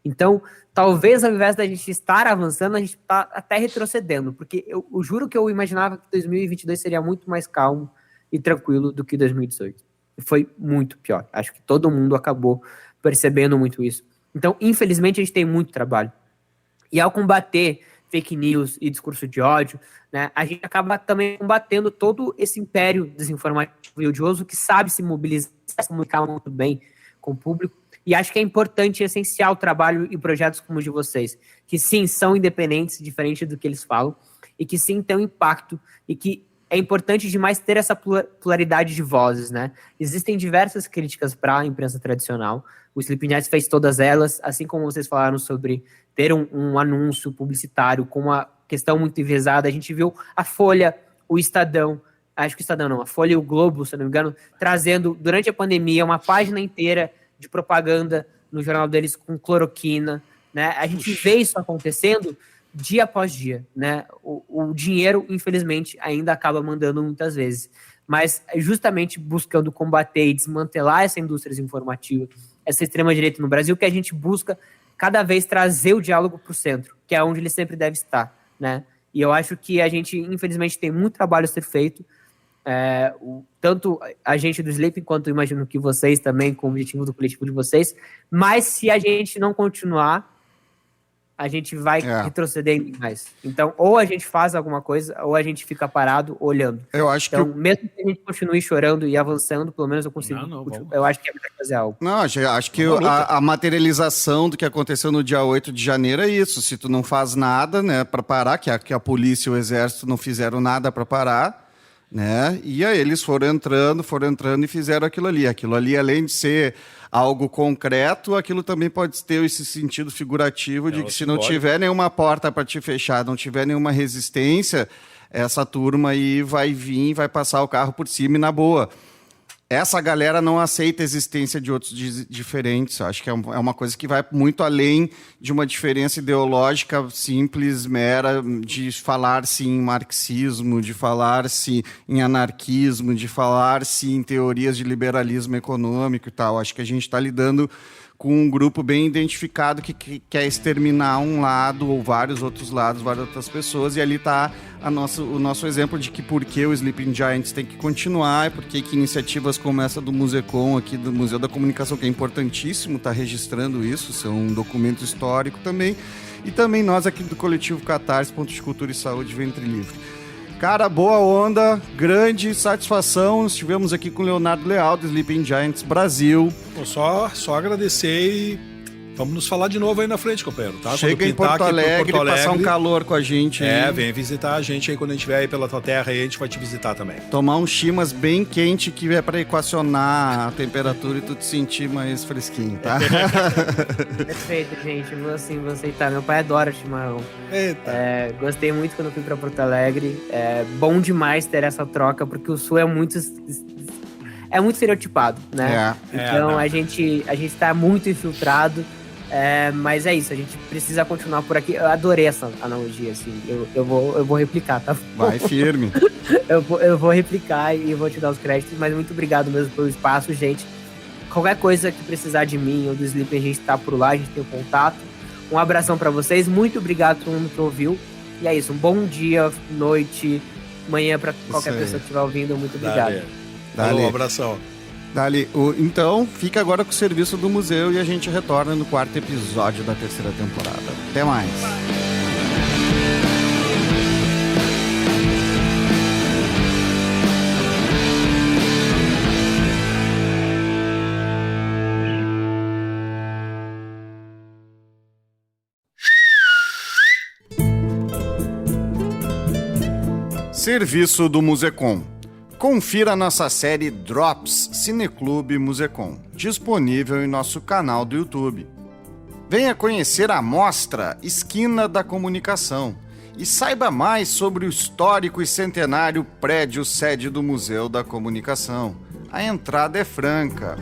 Então, talvez ao invés da gente estar avançando, a gente está até retrocedendo, porque eu juro que eu imaginava que 2022 seria muito mais calmo e tranquilo do que 2018. E foi muito pior. Acho que todo mundo acabou percebendo muito isso. Então, infelizmente, a gente tem muito trabalho. E ao combater fake news e discurso de ódio, né, a gente acaba também combatendo todo esse império desinformativo e odioso que sabe se mobilizar, se comunicar muito bem com o público. E acho que é importante e essencial o trabalho e projetos como o de vocês, que sim, são independentes, diferente do que eles falam, e que sim, têm um impacto, e que é importante demais ter essa pluralidade de vozes, né? Existem diversas críticas para a imprensa tradicional, o Sleeping Giants fez todas elas, assim como vocês falaram sobre ter um anúncio publicitário com uma questão muito enviesada. A gente viu a Folha, o Estadão, acho que o Estadão não, a Folha e o Globo, se não me engano, trazendo, durante a pandemia, uma página inteira de propaganda no jornal deles com cloroquina, né? A gente vê isso acontecendo dia após dia, né? O dinheiro, infelizmente, ainda acaba mandando muitas vezes, mas justamente buscando combater e desmantelar essa indústria informativa, essa extrema-direita no Brasil, que a gente busca cada vez trazer o diálogo para o centro, que é onde ele sempre deve estar, né? E eu acho que a gente, infelizmente, tem muito trabalho a ser feito, tanto a gente do Sleep, quanto imagino que vocês também, com o objetivo do coletivo de vocês, mas se a gente não continuar, a gente vai retroceder mais. Então, ou a gente faz alguma coisa, ou a gente fica parado olhando. Eu acho então, mesmo que a gente continue chorando e avançando, pelo menos eu consigo. Eu acho que é melhor fazer algo. Não, acho que a materialização do que aconteceu no dia 8 de janeiro é isso. Se tu não faz nada, né, para parar, que a polícia e o exército não fizeram nada para parar, né? E aí eles foram entrando e fizeram aquilo ali. Aquilo ali, além de ser algo concreto, aquilo também pode ter esse sentido figurativo de que se não tiver nenhuma porta para te fechar, não tiver nenhuma resistência, essa turma aí vai vir, vai passar o carro por cima e na boa. Essa galera não aceita a existência de outros diferentes. Acho que é uma coisa que vai muito além de uma diferença ideológica simples, mera, de falar-se em marxismo, de falar-se em anarquismo, de falar-se em teorias de liberalismo econômico e tal. Acho que a gente está lidando com um grupo bem identificado que quer exterminar um lado ou vários outros lados, várias outras pessoas, e ali está o nosso exemplo de que por que o Sleeping Giants tem que continuar, e por que iniciativas como essa do Musecom, aqui do Museu da Comunicação, que é importantíssimo estar registrando isso, são um documento histórico também, e também nós aqui do Coletivo Catarse, Ponto de Cultura e Saúde, Ventre Livre. Cara, boa onda, grande satisfação. Estivemos aqui com o Leonardo Leal, do Sleeping Giants Brasil. Só agradecer e vamos nos falar de novo aí na frente, companheiro, tá? Chega em Porto Alegre, passar um calor com a gente. Vem visitar a gente aí quando a gente estiver aí pela tua terra aí, a gente vai te visitar também. Tomar um chimas bem quente que é para equacionar a temperatura e tu te sentir mais fresquinho, tá? Perfeito, gente. Vou aceitar. Meu pai adora chimarrão. Eita. Gostei muito quando fui para Porto Alegre. É bom demais ter essa troca, porque o Sul é muito estereotipado, né? Então a gente tá muito infiltrado. Mas é isso, a gente precisa continuar por aqui. Eu adorei essa analogia, assim. Eu vou replicar, tá? Vai firme. eu vou replicar e vou te dar os créditos, mas muito obrigado mesmo pelo espaço, gente. Qualquer coisa que precisar de mim ou do Sleep, a gente tá por lá, a gente tem o contato. Um abração pra vocês, muito obrigado a todo mundo que ouviu. E é isso, um bom dia, noite, manhã pra qualquer pessoa que estiver ouvindo. Muito obrigado. Dale. Um abração. Dali. Então, fica agora com o serviço do museu e a gente retorna no 4º episódio da 3ª temporada. Até mais. Serviço do Musecom. Confira nossa série Drops Cineclube Musecom, disponível em nosso canal do YouTube. Venha conhecer a mostra Esquina da Comunicação e saiba mais sobre o histórico e centenário prédio sede do Museu da Comunicação. A entrada é franca.